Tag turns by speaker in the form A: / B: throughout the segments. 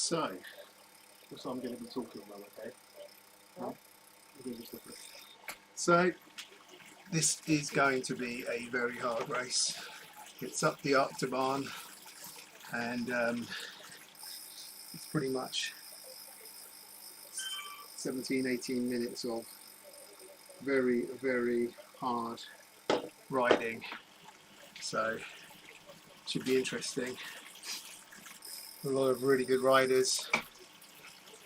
A: So, that's what I'm going to be talking about, okay?
B: What?
A: So, this is going to be a very hard race. It's up the Achterbahn, and it's pretty much 17-18 minutes of very, very hard riding. So, it should be interesting. A lot of really good riders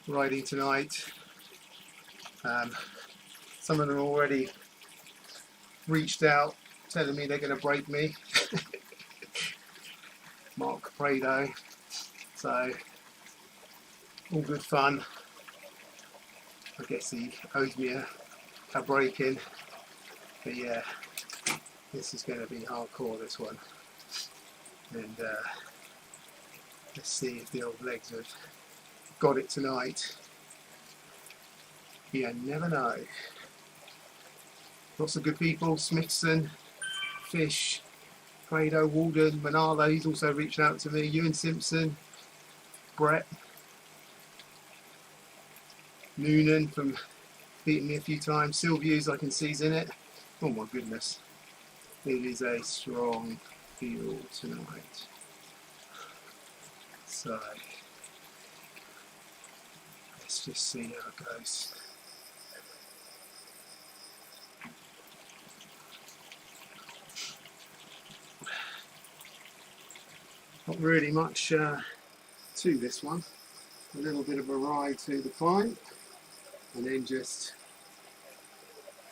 A: riding tonight. Some of them already reached out telling me they're going to break me. Mark Prado. So, all good fun. I guess he owes me a break-in. But yeah, this is going to be hardcore, this one. And let's see if the old legs have got it tonight. You never know. Lots of good people. Smithson, Fish, Prado, Walden, Manalo, he's also reached out to me. Ewan Simpson, Brett, Noonan from beating me a few times. Silvius, I can see's in it. Oh my goodness. It is a strong field tonight. So, let's just see how it goes. Not really much to this one. A little bit of a ride to the climb, and then just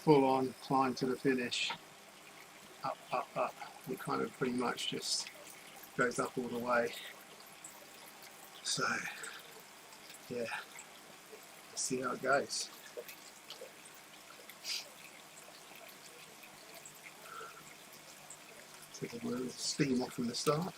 A: full on climb to the finish. Up, up, up. It kind of pretty much just goes up all the way. So, yeah, let's see how it goes. Take a little steam off from the start.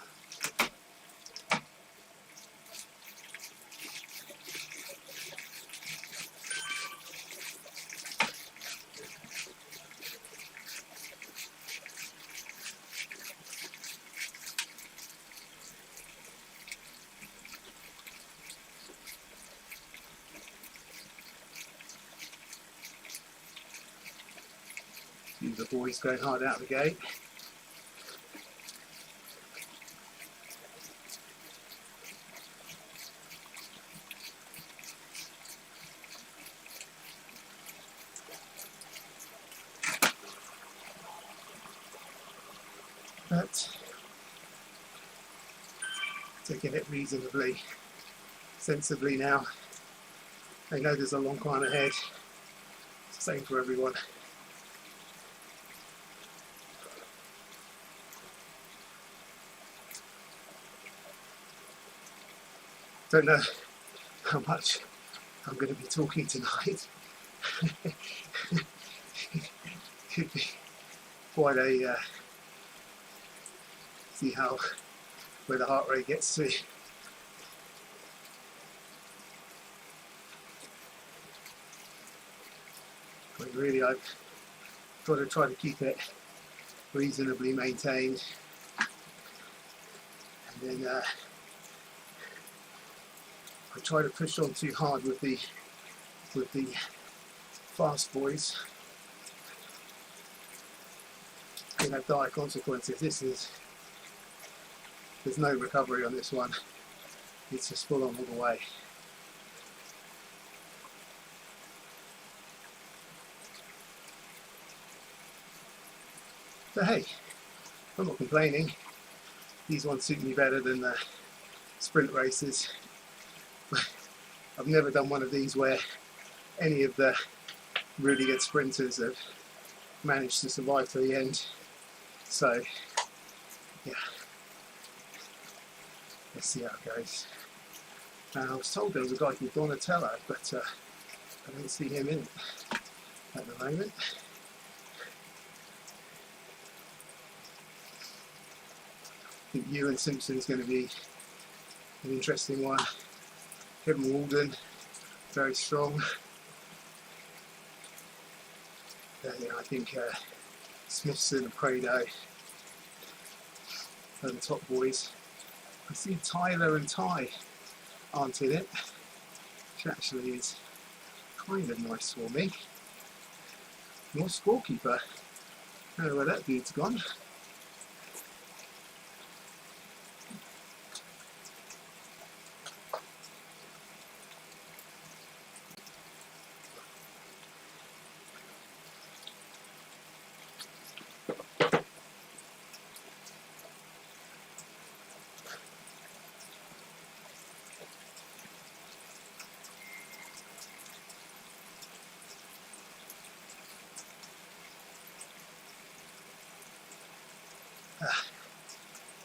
A: The boys going hard out of the gate. But taking it reasonably, sensibly now. I know there's a long climb ahead. It's the same for everyone. Don't know how much I'm going to be talking tonight. Could be quite a see how where the heart rate gets to. But really, I've got to try to keep it reasonably maintained, and then I try to push on too hard with the fast boys. Can have dire consequences. There's no recovery on this one. It's just full on all the way. But hey, I'm not complaining. These ones suit me better than the sprint races. I've never done one of these where any of the really good sprinters have managed to survive to the end. So, yeah, let's see how it goes. I was told there was a guy called Donatello, but I don't see him in it at the moment. I think Ewan Simpson's going to be an interesting one. Kevin Walden, very strong. Yeah, I think Smithson and Prado are the top boys. I see Tyler and Ty aren't in it, which actually is kind of nice for me. More scorekeeper. I don't know where that dude's gone.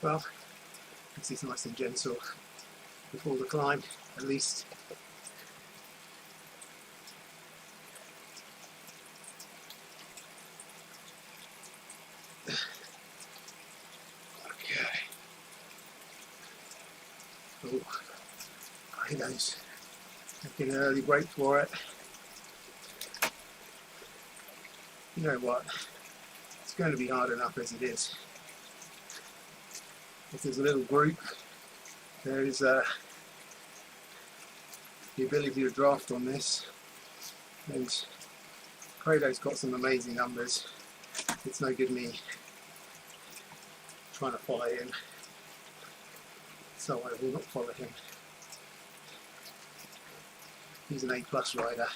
A: Well, this is nice and gentle before the climb, at least. Okay. Oh, here goes. Making an early break for it. You know what? It's going to be hard enough as it is. If there's a little group, there is the ability to draft on this, and Credo's got some amazing numbers. It's no good me trying to follow him, so I will not follow him. He's an A+ rider,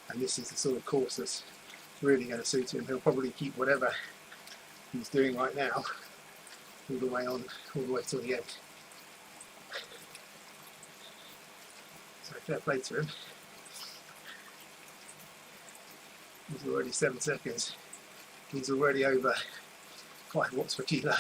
A: and this is the sort of course that's really going to suit him. He'll probably keep whatever he's doing right now all the way till the end. So fair play to him. He's already 7 seconds. He's already over 5 watts per kilo.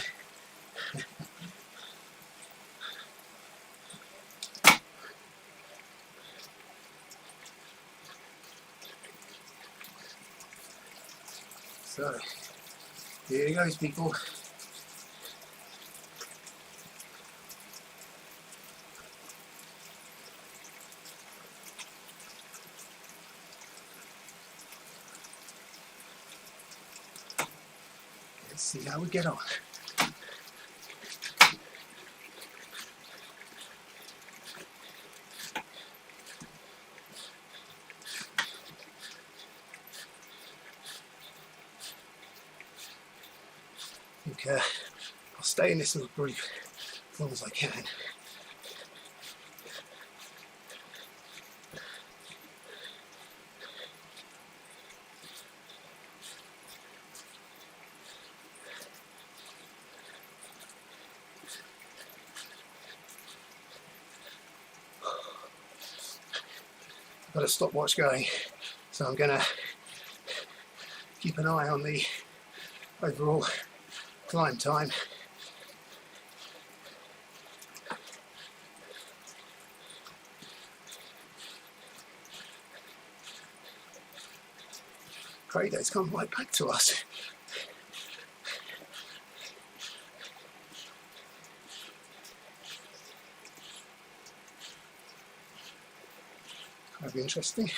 A: So here he goes, people. Let's see how we get on. I think I'll stay in this little group as long as I can. I've got a stopwatch going, so I'm going to keep an eye on the overall climb time. Credo's come right back to us. Kind of interesting.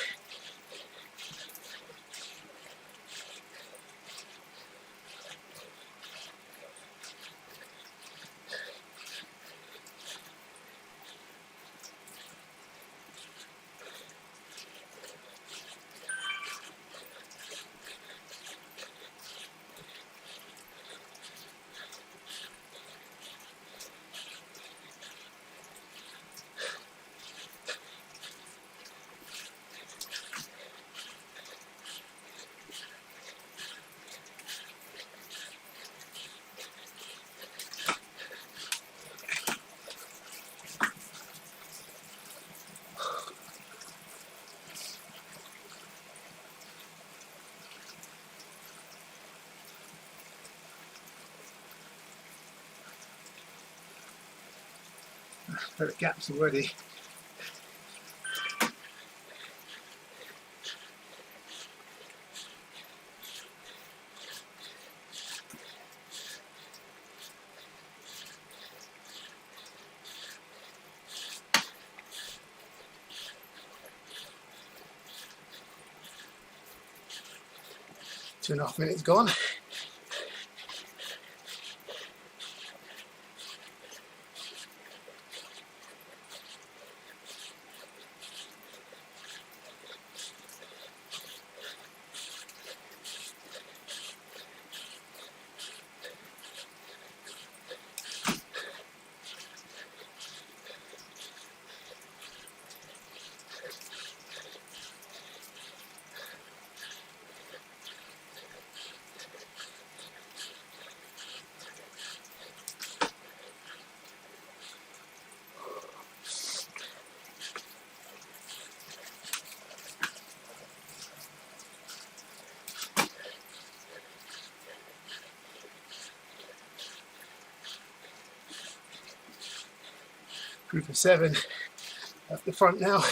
A: The gaps already. Two and a half minutes gone. Group of 7 up the front now.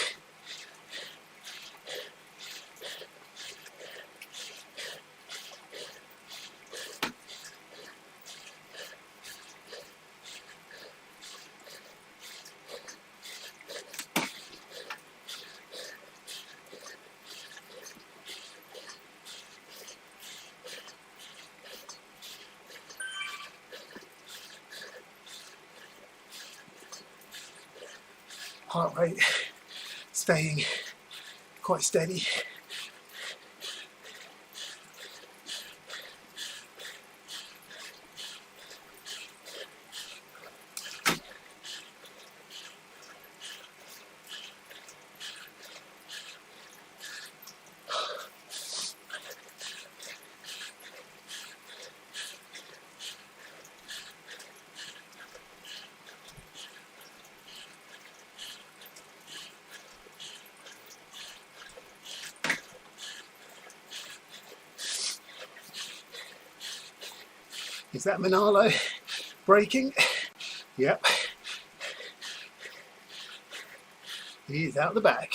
A: Heart rate staying quite steady. Is that Manalo braking? Yep. He's out the back.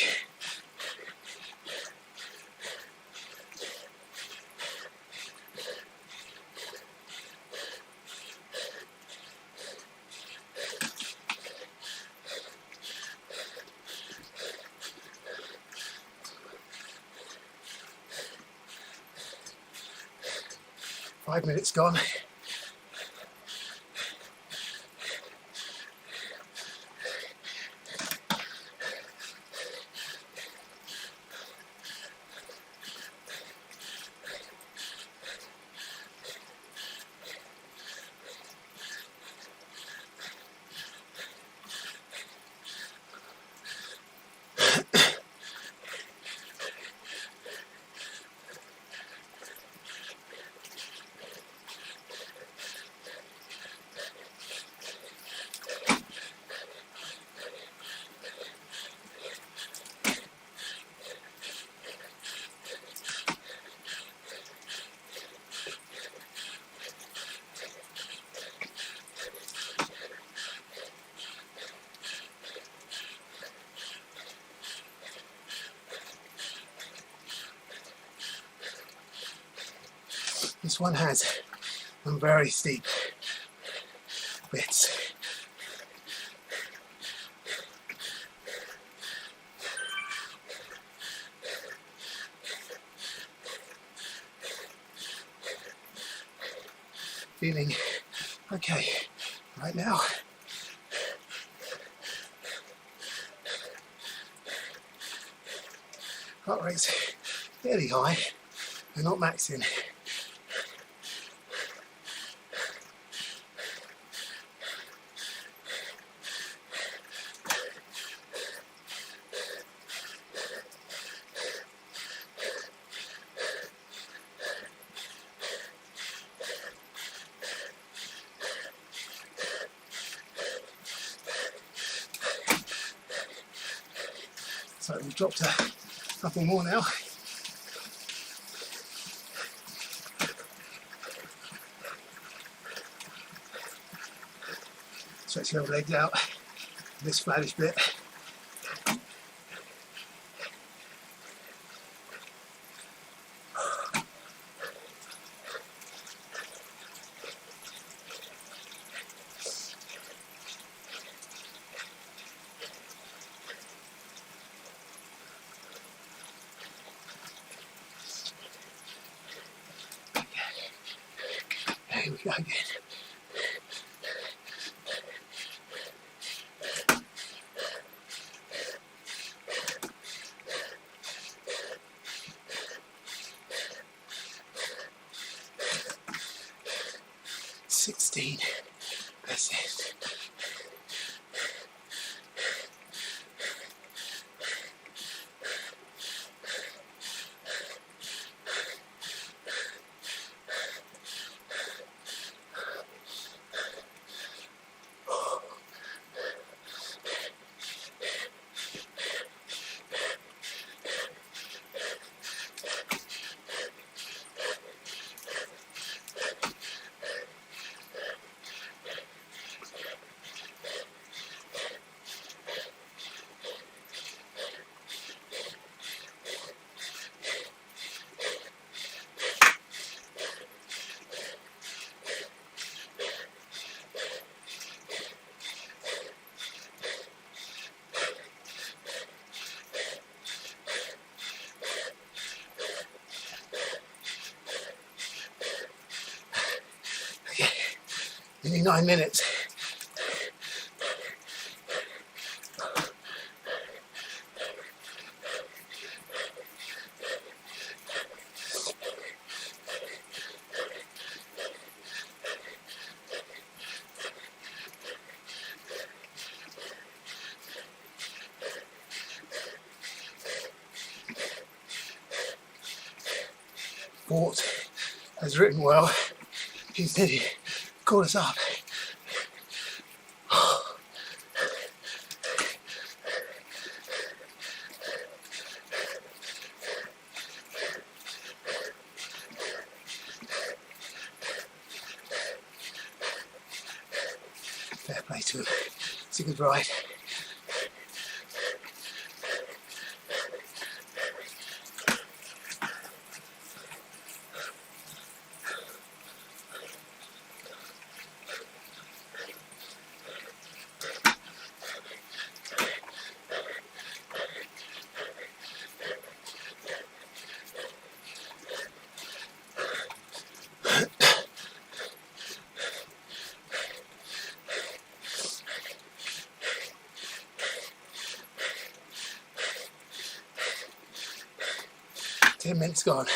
A: Five minutes gone. This one has some very steep bits. Feeling okay right now. Heart rate's fairly high, but not maxing. So we've dropped a couple more now. Stretch your legs out, this flattish bit. Here we go again. That's it. Nearly 9 minutes. Wart has written well. He's nearly caught us up. Fair play to him. It's a good ride. Ten minutes gone.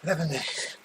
A: Eleven minutes.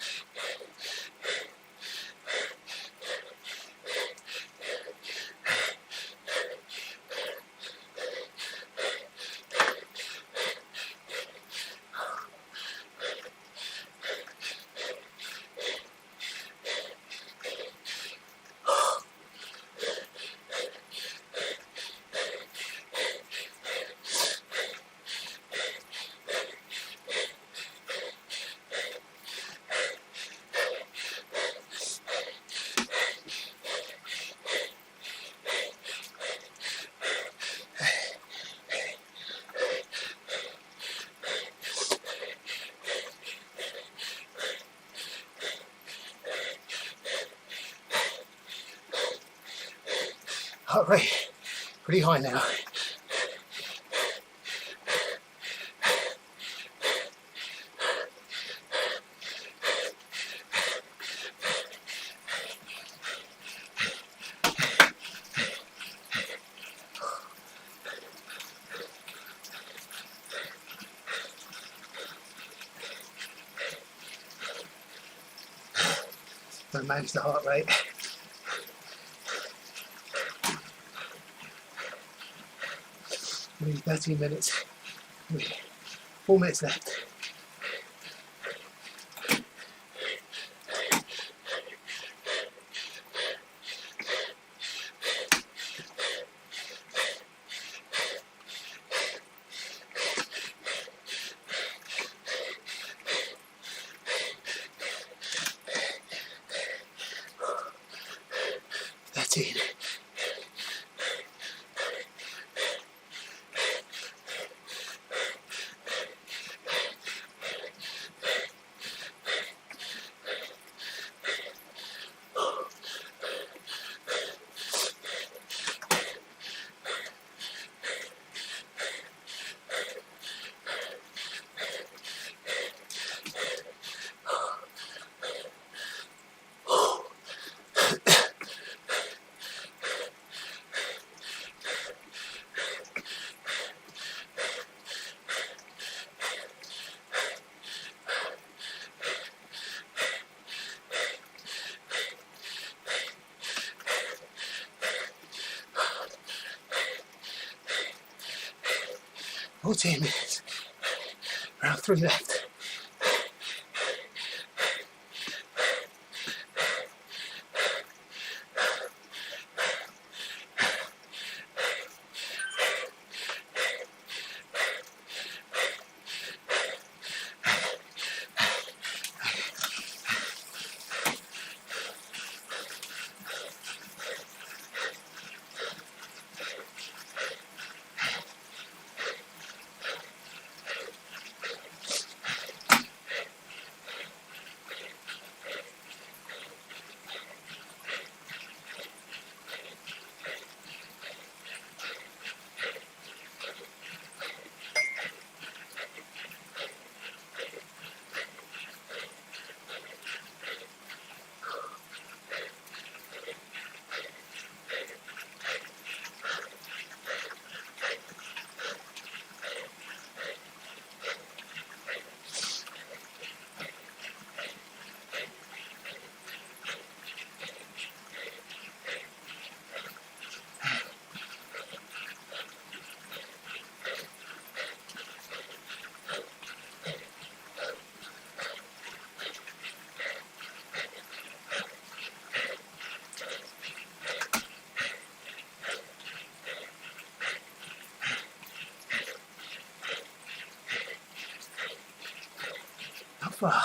A: Heart rate pretty high now. Don't manage the heart rate. Only 13 minutes. 4 minutes left. That's it. 14 minutes. Round 3 left. Not far.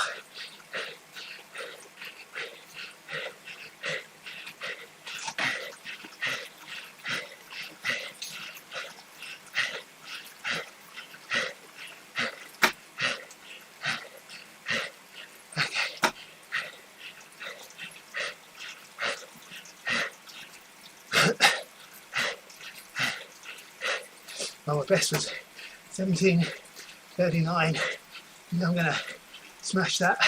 A: Well, my best was 17:39. I think I'm going to smash that.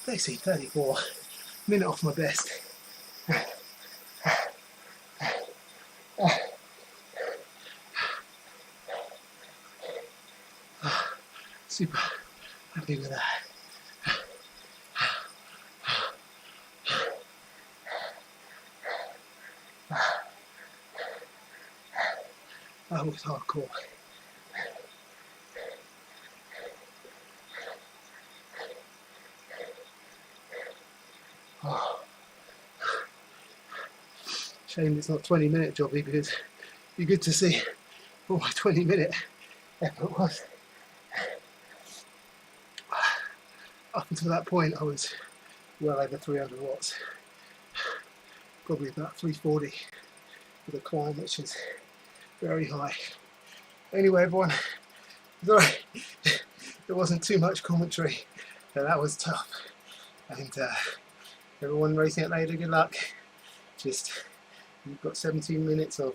A: Basically 34 minute off my best. Super happy with that. That was hardcore. Shame it's not 20-minute jobby, because it'd be good to see what my 20-minute effort was. Up until that point I was well over 300 watts, probably about 340 with a climb, which is very high. Anyway everyone, sorry there wasn't too much commentary, but that was tough. And everyone racing it later, good luck. Just, you've got 17 minutes of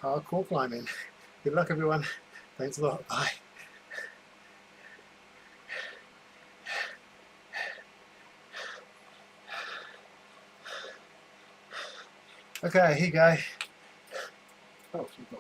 A: hardcore climbing. Good luck everyone. Thanks a lot. Bye. Okay, here you go. Oh, she's gone.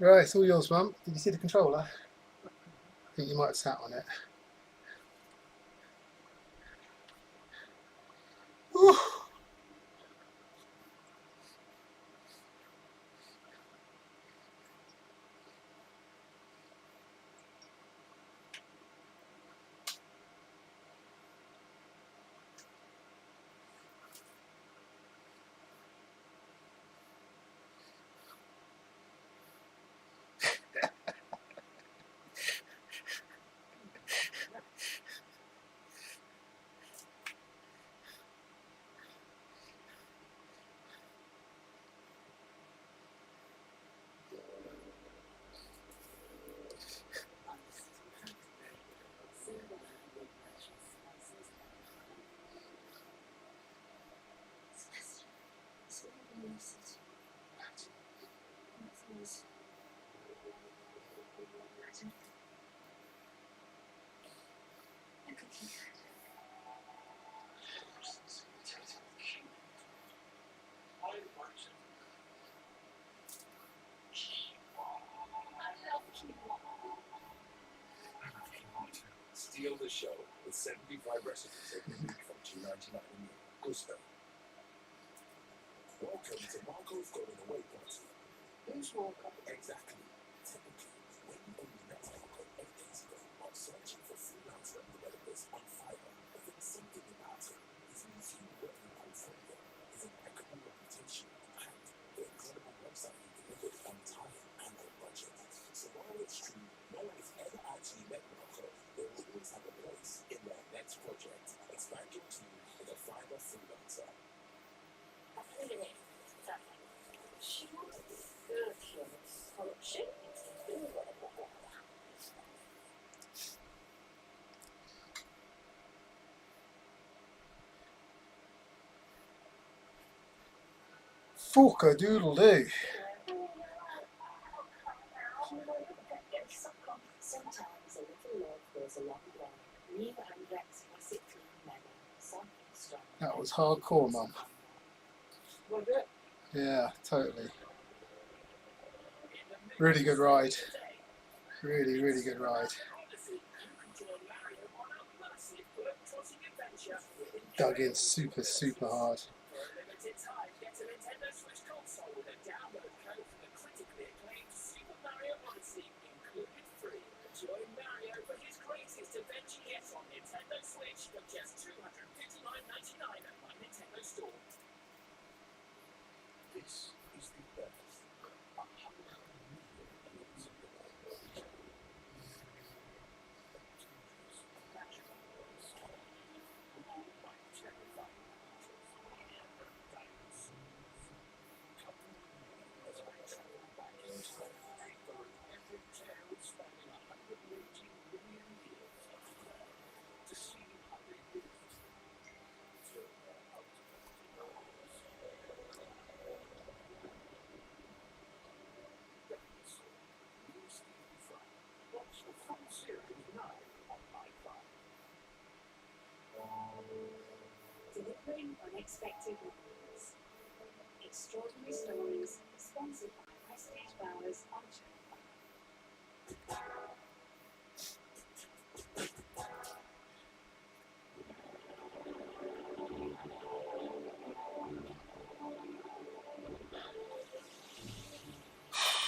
A: Right, it's all yours, Mum. Did you see the controller? I think you might have sat on it. Whew.
B: Steal the show with 75 recipes every week from $2.99 a meal. Gusto. Welcome to Marco's Going Away Party. Who's Marco? Exactly. Technically, when you only met Marco 8 days ago while searching for freelance web developers on Fiverr, I think something about it is an inhuman working portfolio, is an impeccable reputation, and the incredible website he delivered on time and on budget. So while it's true, no one has ever actually met Marco, they will always have a place in their next project. Expand your team with a Fiverr freelancer.
A: Fork-a-doodle-doo.
C: Sometimes a little love goes a long way. New Andrex Classic Clean Lemon, soft and strong.
A: That was hardcore, Mum.
C: Was it?
A: Yeah, totally. Really good ride. Really, really good ride. Dug in super, super hard.
B: This is the best. 100 million years in the world. Magical story. By terrifying creatures. Dinosaurs. Come with me as I travel back in time. For an epic tale spanning 118 million years to see how they lived till their ultimate demise.
C: Delivering unexpected moments. Extraordinary stories, sponsored by Prestige Bowers on Channel 5.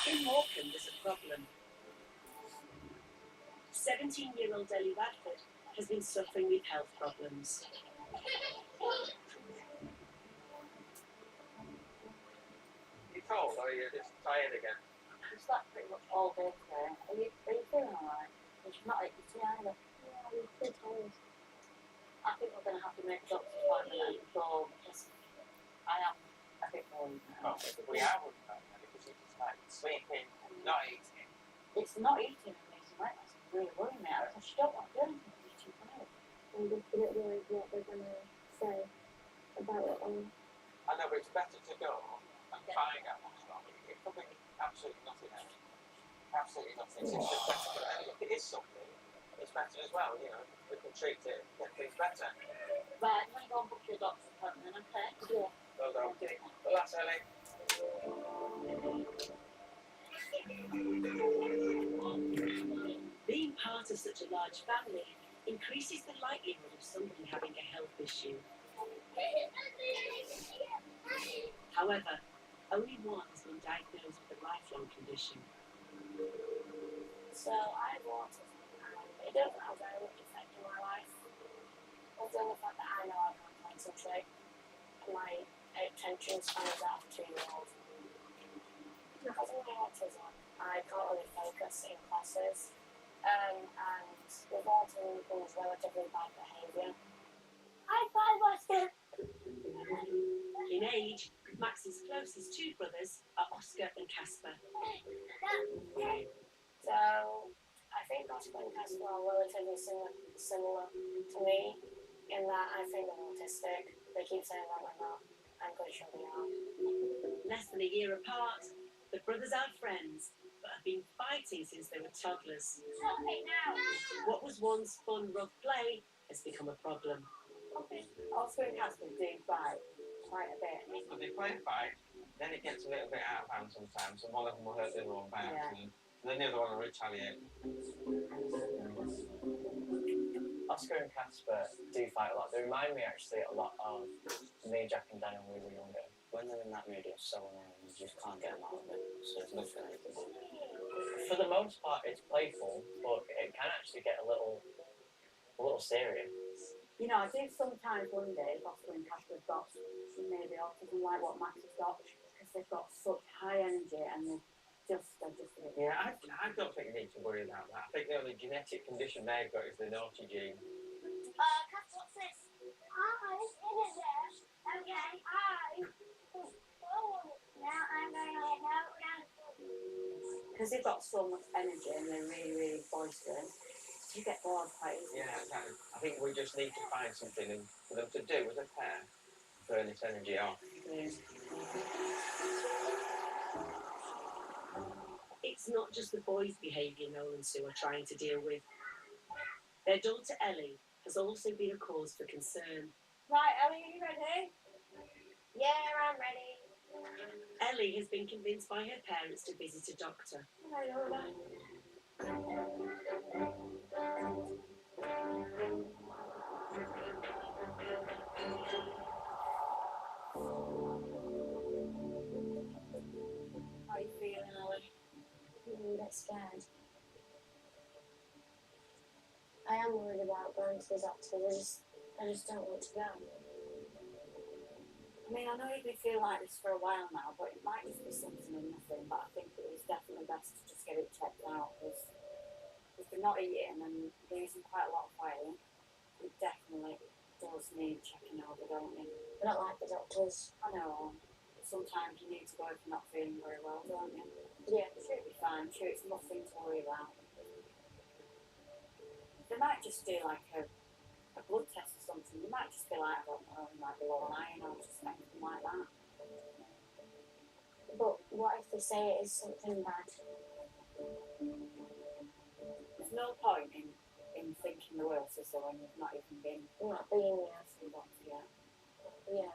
C: In Morecambe, there's a problem. 17-year-old Ellie Radford has been suffering with health problems.
D: You cold or are you just tired again?
E: I slept pretty much all day today. Are you feeling alright? It's not like it's either. Yeah, I'm too tired. I think we're going to have to make a doctor's appointment and go because I am a bit worried now.
D: Well, we are worried about that because you're just like sleeping, not eating.
E: It's not eating and it's like that's really worrying me. I just don't want to do anything. I'm just too tired.
F: I'm just a bit worried what they're going to say about it all.
D: I know, but it's better to go and find out what's wrong. It could be absolutely nothing else. Absolutely nothing. It's just better to, and if it is something, it's better as well, you know. We can treat it, get things better.
E: Right, I'm going to go and book your doctor's appointment, okay? Yeah.
D: Well done. Well, that's Ellie.
C: Being part of such a large family increases the likelihood of somebody having a health issue. However, only one has been diagnosed with a lifelong condition.
F: So I have autism, and it doesn't have very much effect on my life, other than the fact that I know I can't concentrate. My attention span is after 2 years. Because of my autism, I can't really focus in classes, and with autism comes relatively bad behaviour. High five, Oscar!
C: In age, Max's closest two brothers are Oscar and Casper.
F: So I think Oscar and Casper are relatively similar to me in that I think they're autistic. They keep saying that they're not. I'm pretty sure they are.
C: Less than a year apart, the brothers are friends, but have been fighting since they were toddlers.
F: Stop it now!
C: What was once fun, rough play has become a problem.
E: Oscar and Casper do fight quite a bit.
D: But they play a fight, then it gets a little bit out of hand sometimes, and one of them will hurt the other one by accident. And then the other one will retaliate.
G: Oscar and Casper do fight a lot. They remind me actually a lot of me, Jack and Dan when we were younger. When they're in that mood, it's so annoying. You just can't get them out of it. So there's nothing they can do. For the most part, it's playful, but it can actually get a little serious.
E: You know, I do sometimes wonder if Oscar and Casper have got maybe autism like what Max has got, because they've got such high energy and they're just a bit.
D: Yeah, I don't think you need to worry about that. I think the only genetic condition they've got is the naughty gene.
F: Casper, what's this? I in it there. Okay, now I'm going to let down.
E: Because they've got so much energy and they're really, really boisterous, you get bored quite easily.
D: Yeah, exactly. I think we just need to find something for them to do as a pair to burn this energy off.
C: It's not just the boys' behaviour Noel and Sue are trying to deal with. Their daughter Ellie has also been a cause for concern.
E: Right, Ellie, are you ready?
F: Yeah, I'm ready.
C: Ellie has been convinced by her parents to visit a doctor.
E: Right, all right. How are you feeling, Ellie?
F: I'm a bit scared. I am worried about going to the doctor. I just don't want to go.
E: I mean, I know you've been feeling like this for a while now, but it might just be something and nothing, but I think it is definitely best to just get it checked out, because if they're not eating and losing quite a lot of weight, it definitely does need checking over, don't you?
F: I don't like the doctors.
E: I know, sometimes you need to go if you're not feeling very well, don't you?
F: Yeah.
E: Sure, it'll be fine, sure, it's nothing to worry about. They might just do like a blood test or something. You might just be like, I don't know, you might be low on iron or just anything like that.
F: But what if they say it is something bad?
E: There's no point in thinking the worst, is there, when you've not even been
F: Not being there.
E: to the doctor yet.
F: Yeah.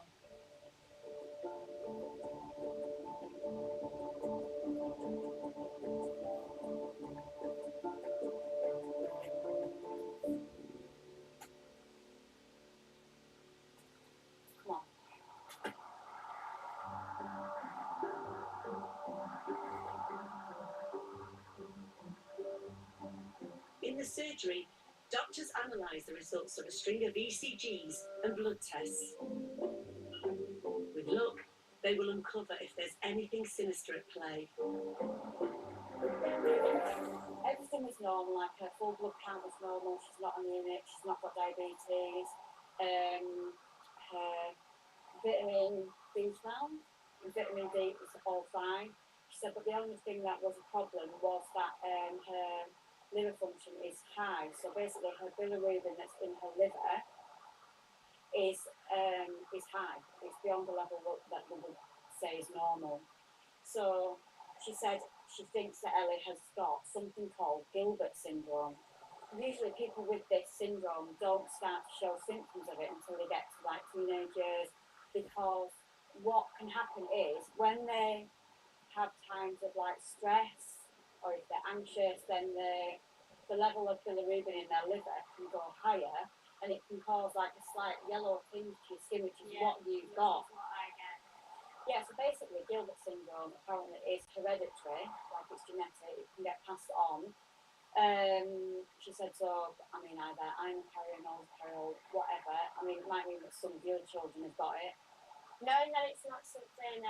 E: Come on.
C: In the surgery, doctors analyse the results of a string of ECGs and blood tests. With luck, they will uncover if there's anything sinister at play.
E: Everything was normal, like her full blood count was normal, she's not anemic, she's not got diabetes, her vitamin B12 and vitamin D was all fine. She said, but the only thing that was a problem was that her liver function is high, so basically her bilirubin that's in her liver is high. It's beyond the level that we would say is normal. So she said she thinks that Ellie has got something called Gilbert syndrome. Usually people with this syndrome don't start to show symptoms of it until they get to like teenage years, because what can happen is when they have times of like stress or if they're anxious, then the level of bilirubin in their liver can go higher, and it can cause like a slight yellow tinge to your skin, which is what you've got.
F: What I get.
E: Yeah, so basically Gilbert syndrome apparently is hereditary, like it's genetic, it can get passed on. She said so, I mean, either I'm a carrier, Noel's a carrier, whatever. I mean, it might mean that some of the other children have got it.
F: Knowing that it's not something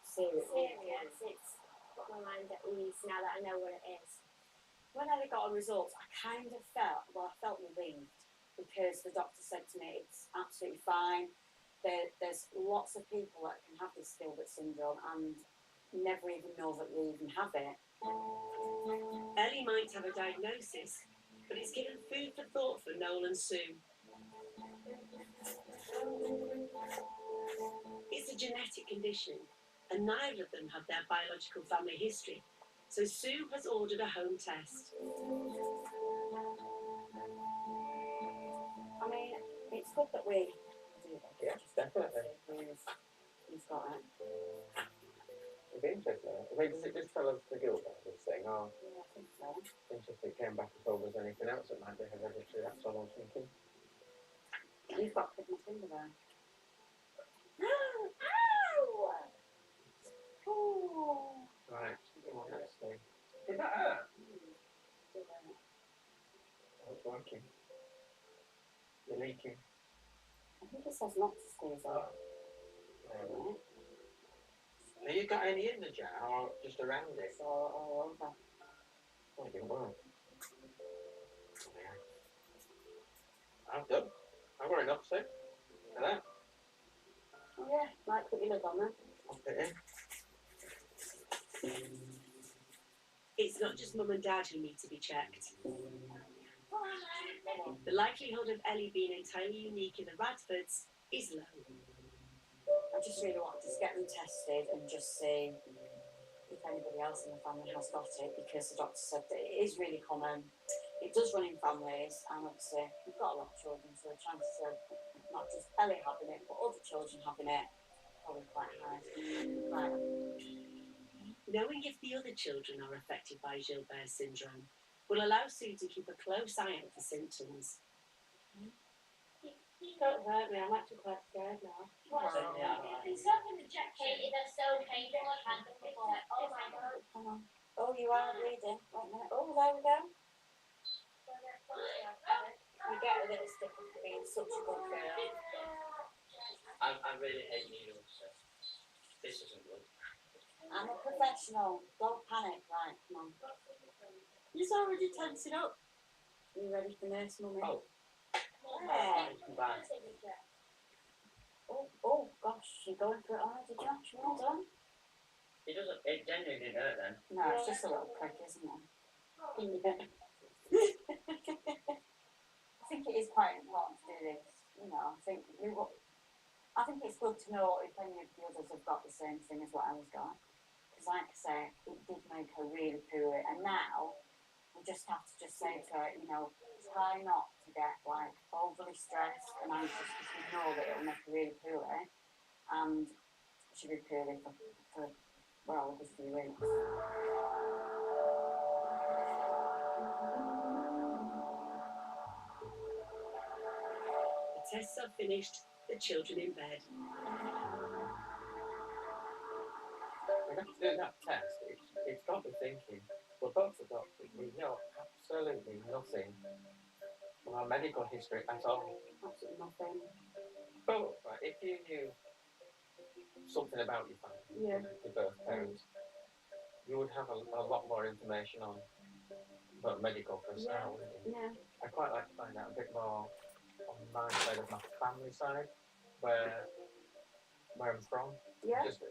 E: Serious.
F: it's put my mind at ease now that I know what it is.
E: When I got the results, I kind of felt relieved, because the doctor said to me, it's absolutely fine. There's lots of people that can have this Gilbert syndrome and never even know that they even have it.
C: Ellie might have a diagnosis, but it's given food for thought for Noel and Sue. It's a genetic condition, and neither of them have their biological family history, so Sue has ordered a home test.
E: I mean, it's good that we do this.
D: Yeah,
E: just
D: definitely.
E: He's got it.
D: It'd be interesting. I mean, does it just tell us the Gilbert, this thing, or
E: Yeah, I think so.
D: interesting it came back and told us anything else that might be hereditary? That's all I'm thinking.
E: You've got to put my finger there.
F: Ow!
E: Oh.
D: Right, let's see. Did that hurt? Oh, it's working. You're leaking.
E: I think it says not to squeeze it.
D: Right. Have you got any in the jar or just around it?
E: It's all over.
D: Oh, it didn't work. Yeah. I'm done. I've got enough, see? For that.
E: Oh yeah, might put your lid on then.
D: I'll put it in.
C: It's not just Mum and Dad who need to be checked. The likelihood of Ellie being entirely unique in the Radfords is low.
E: I just really want to just get them tested and just see if anybody else in the family has got it, because the doctor said that it is really common. It does run in families, and obviously we've got a lot of children, so the chances of not just Ellie having it, but other children having it, probably quite high. Right.
C: Knowing if the other children are affected by Gilbert syndrome will allow Sue to keep a close eye out for symptoms.
F: Don't hurt me, I'm actually quite scared now.
E: It's
F: Katie, they're so painful, I've had them before. Oh my god.
E: hang on. Oh, you are bleeding. Wait a minute. Oh, there we go. You get a little stick for being such a good girl.
G: I really hate needles, so this isn't good.
E: I'm a professional. Don't panic. Right, come on. He's already tensing up. You ready for nurse, mummy?
G: Oh.
E: Yeah.
G: Bye.
E: Oh, gosh, you're going for it already, Josh. Well done.
G: It genuinely didn't hurt then.
E: No, it's just a little prick, isn't it? Yeah. I think it is quite important to do this. You know, I think it's good to know if any of the others have got the same thing as what Ella's got. Because, like I say, it did make her really poorly, and now we just have to just say to her, you know, try not to get like overly stressed and anxious, because we know that it'll make her really poorly, and she'll be poorly for well, a few weeks.
C: The tests are finished, the children in bed.
D: When after doing that test, it's got me thinking, well, both the doctors, we know absolutely nothing from our medical history at all.
E: Absolutely nothing.
D: But right, if you knew something about your family,
E: Yeah.
D: your birth parents, you would have a lot more information on medical for a start, wouldn't you?
E: Yeah.
D: I'd quite like to find out a bit more on my side of my family side, where I'm from.
E: Yeah.
D: Just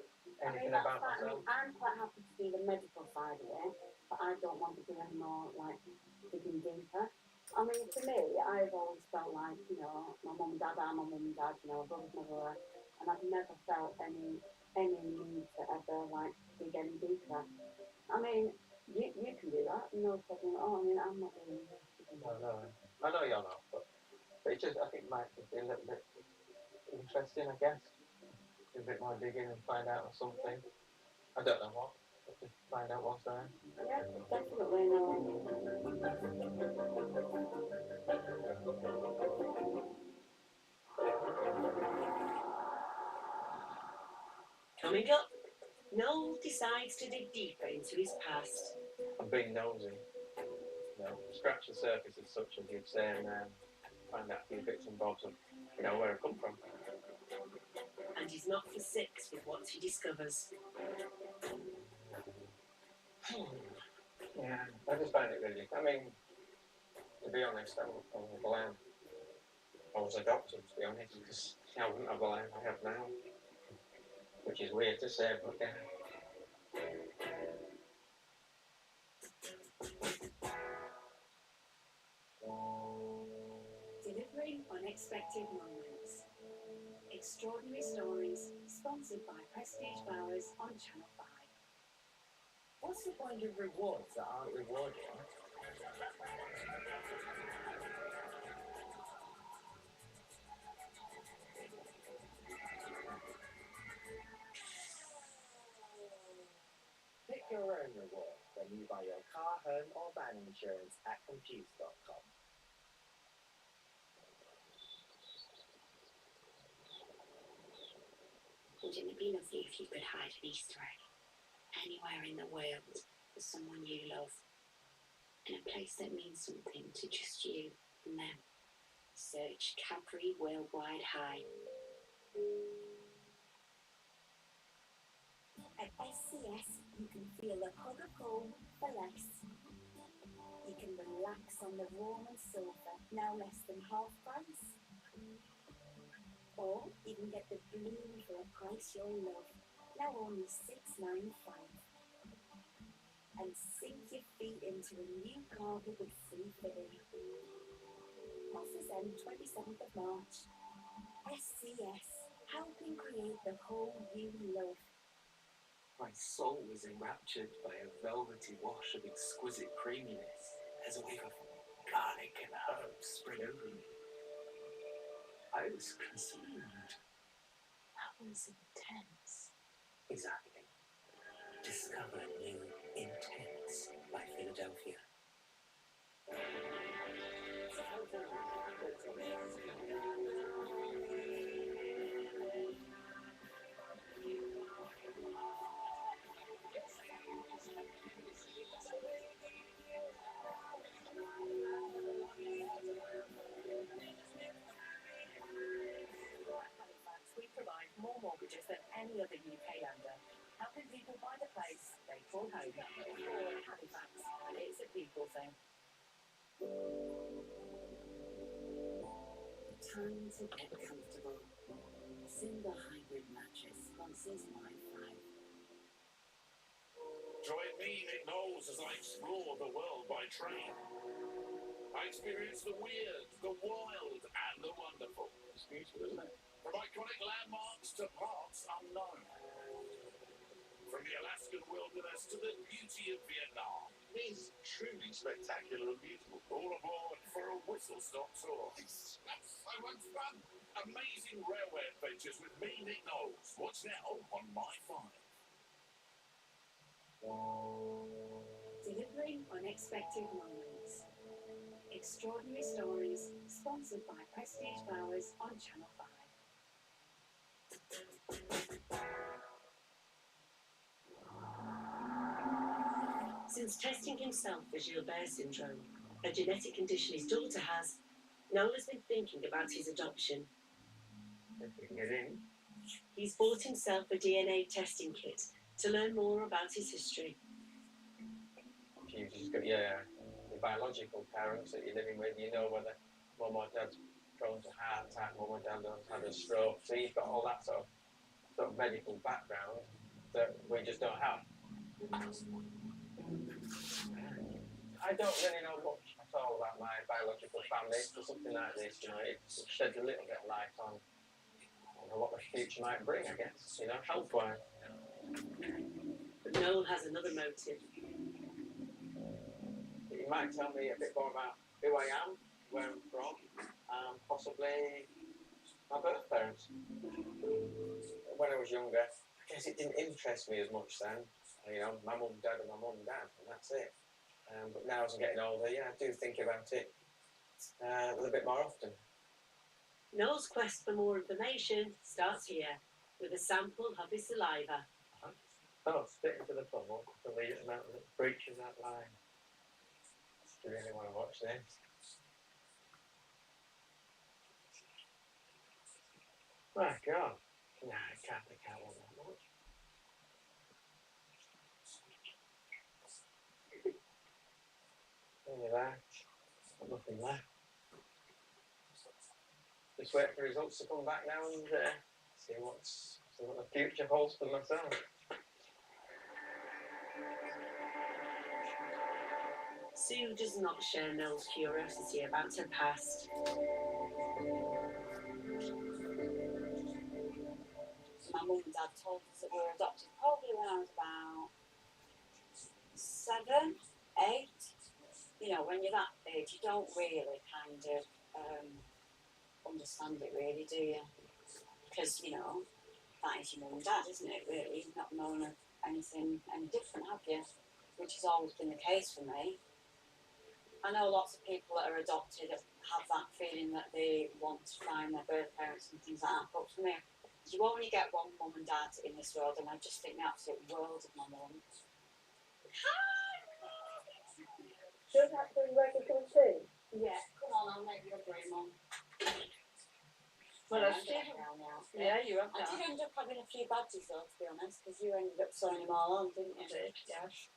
D: anything
E: that's
D: about
E: fine.
D: myself.
E: I'm quite happy to do the medical side of it, but I don't want to do any more like digging deeper. I mean, for me, I've always felt like, you know, my mum and dad are my mum and dad, you know, my brother's my brother, and I've never felt any need to ever like dig any deeper. I mean, you can do that, no problem at all. I mean, I'm not doing it.
D: No, I know you're not, but it's just, I think it might just be a little bit interesting, I guess. Do a bit more digging and find out something. I don't know what. Just find out what's there.
E: Yeah, definitely no.
C: Coming up, Noel decides to dig deeper into his past.
D: I'm being nosy. Scratch the surface as such as you'd say, and find out a few bits and bobs of, where I come from.
C: And he's not for six with what he discovers.
D: Yeah, I just find it really. I mean, to be honest, I'm glad I was adopted, to be honest, because I wouldn't have the life I have now. Which is weird to say, but yeah.
C: Delivering unexpected moments. Extraordinary stories, sponsored by Prestige Bowers on Channel 5.
G: What's the point of rewards that aren't rewarding? Pick your own reward when you buy your car, home or van insurance at Confused.com.
C: Wouldn't it be lovely if you could hide an Easter egg anywhere in the world for someone you love, in a place that means something to just you and them? Search Cadbury Worldwide High.
H: At SCS, you can feel the hug of home for less. You can relax on the Roman sofa, now less than half price. Or you can get the bloom for a price you'll love, now only $6.95. And sink your feet into a new carpet with free fitting. Offers end 27th of March. SCS, helping create the home you love.
B: My soul was enraptured by a velvety wash of exquisite creaminess as a wave of garlic and herbs spread over me. I was consumed.
C: That was intense.
B: Exactly. Discover new Intense by Philadelphia.
C: We provide more mortgages than any other UK lender, helping people buy the place they call home. For Halifax, it's a people thing. Time to get comfortable. Simba Hybrid Mattress sponsors My 5.
I: Join me, Nick Knowles, as I explore the world by train. I experience the weird, the wild, and the wonderful. It's beautiful, isn't it? From iconic landmarks to parts unknown. From the Alaskan wilderness to the beauty of Vietnam. It is truly spectacular and beautiful. All aboard for a whistle-stop tour. Yes, so much fun. Amazing railway adventures with me, Nick Knowles. What's now on My 5?
C: Delivering unexpected moments. Extraordinary stories, sponsored by Prestige Bowers on Channel 5. Since testing himself for Gilbert syndrome, a genetic condition his daughter has, Noel has been thinking about his adoption.
D: If we can get in.
C: He's bought himself a DNA testing kit to learn more about his history.
D: You just got your biological parents that you're living with, whether mum or dad's prone to heart attack, mum or dad has had a stroke. So you've got all that sort of medical background that we just don't have. I don't really know much at all about my biological family. For something like this, it sheds a little bit of light on what the future might bring, I guess, health-wise.
C: But Noel has another motive.
D: You might tell me a bit more about who I am, where I'm from, and possibly my birth parents. When I was younger, I guess it didn't interest me as much then. You know, my mum, dad, and my mum and dad, and that's it. But now as I'm getting older, yeah, I do think about it a little bit more often.
C: Noel's quest for more information starts here with a sample of his saliva.
D: Oh, spit into the puddle, delete the amount that breaches that line. Do you really want to watch this? My God. Nah, I can't think out all that much. Only there. Nothing there. Just wait for results to come back now and see what the future holds for myself.
C: Sue does not share Noel's curiosity about her past.
E: My mum and dad told us that we were adopted probably when I was about 7, 8. You know, when you're that age, you don't really kind of understand it, really, do you? Because, you know, that is your mum and dad, isn't it, really? You've not known anything any different, have you? Which has always been the case for me. I know lots of people that are adopted have that feeling that they want to find their birth parents and things like that. But for me, you only get one mum and dad in this world, and I just think the absolute world of my mum.
F: Should that be ready to come too?
E: Yeah, come on, I'll make you a great mum.
C: Well,
E: I
C: I
E: did
C: still,
E: now.
C: yeah, you have
E: I did
C: that.
E: end up having a few badges though, to be honest, because you ended up sewing them all on, didn't you?
C: Yes.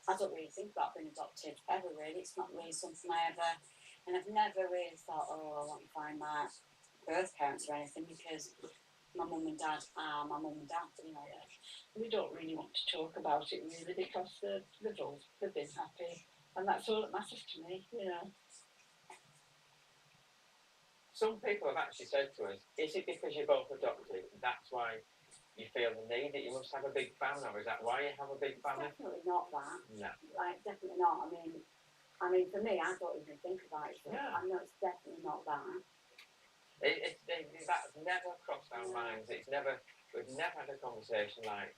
E: I don't really think about being adopted ever, really. It's not really something and I've never really thought, oh, I want to find my birth parents or anything, because my mum and dad are my mum and dad, you know.
C: We don't really want to talk about it really because they've been happy, and that's all that matters to me, you know.
D: Some people have actually said to us, is it because you're both adopted, that's why you feel the need that you must have a big family, or is that why you have a big family?
E: Definitely not that.
D: No.
E: Like, definitely not. I mean, for me, I don't even think about it.
D: Yeah.
E: I know it's definitely not that.
D: That's never crossed our minds. We've never had a conversation like,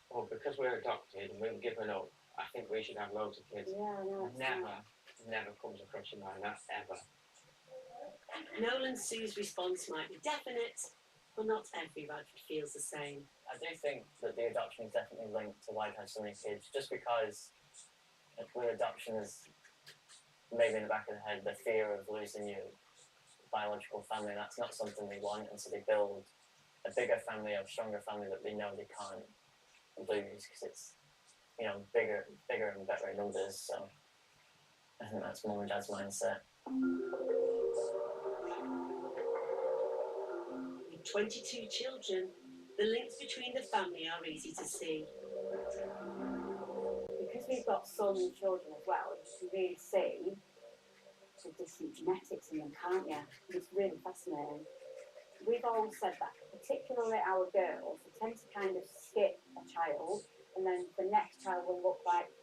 D: oh, because we're adopted and we've given up, I think we should have loads of kids.
E: Yeah, no,
D: Never comes across your mind, that ever.
C: Noel and Sue's response might be definite, but not every Radford feels the same.
G: I do think that the adoption is definitely linked to why I've had so many kids, just because with adoption is maybe in the back of the head the fear of losing your biological family, and that's not something they want, and so they build a bigger family, a stronger family that they know they can't lose because it's, you know, bigger and better in numbers. So I think that's mum and dad's mindset.
C: With 22 children, the links between the family are easy to see.
E: Because we've got so many children as well, you can really see the different genetics in them, can't you? It's really fascinating. We've always said that, particularly our girls, they tend to kind of skip a child, and then the next child will look like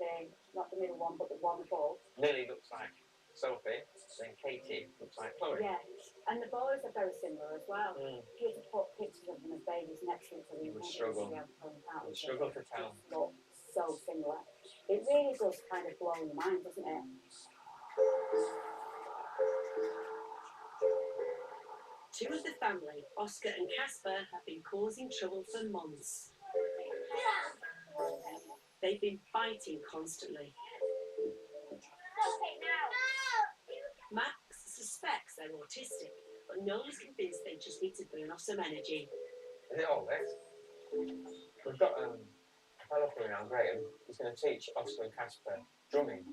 E: not the middle one, but the one above.
D: Lily looks like Sophie, then Katie looks like Chloe.
E: Yeah, and the boys are very similar as well.
D: Mm.
E: If you had to put pictures of them as babies next to each other,
D: You would struggle.
E: You would
D: struggle to tell.
E: Look so similar. It really does kind of blow your mind, doesn't it?
C: Two of the family, Oscar and Casper, have been causing trouble for months. They've been fighting constantly. Max suspects they're autistic, but Noel is convinced they just need to burn off some energy.
D: Is it all this? We've got a fellow coming around, Graham. He's going to teach Oscar and Casper drumming.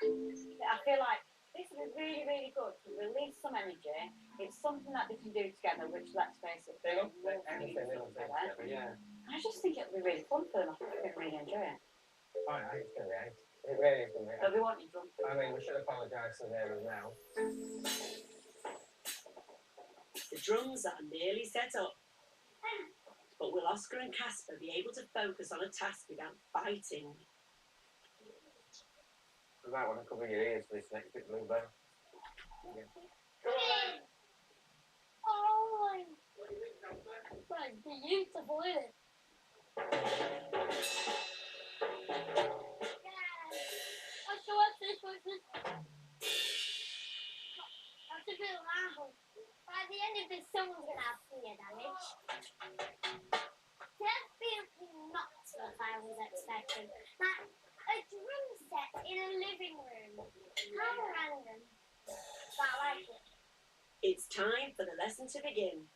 E: I feel like this would be really, really good to release some energy. It's something that they can do together, which, let's face it,
D: They love
E: love
D: anything they love together, yeah.
E: I just think it'll be really fun for them. I think they're going to really enjoy it.
D: Oh, yeah, it's going to be ace. It really is going to be
E: They'll be wanting drum.
D: I mean, we should apologise to the neighbours now.
C: The drums are nearly set up. But will Oscar and Casper be able to focus on a task without fighting?
D: You might want to cover your ears for this next bit, Blue Bear. Yeah.
F: Oh, that's beautiful, isn't it? What's this? That's a bit loud. By the end of this, someone's going to have ear damage. Definitely not what I was expecting. Like, a drum set in a living room. How random. But I like it.
C: It's time for the lesson to begin.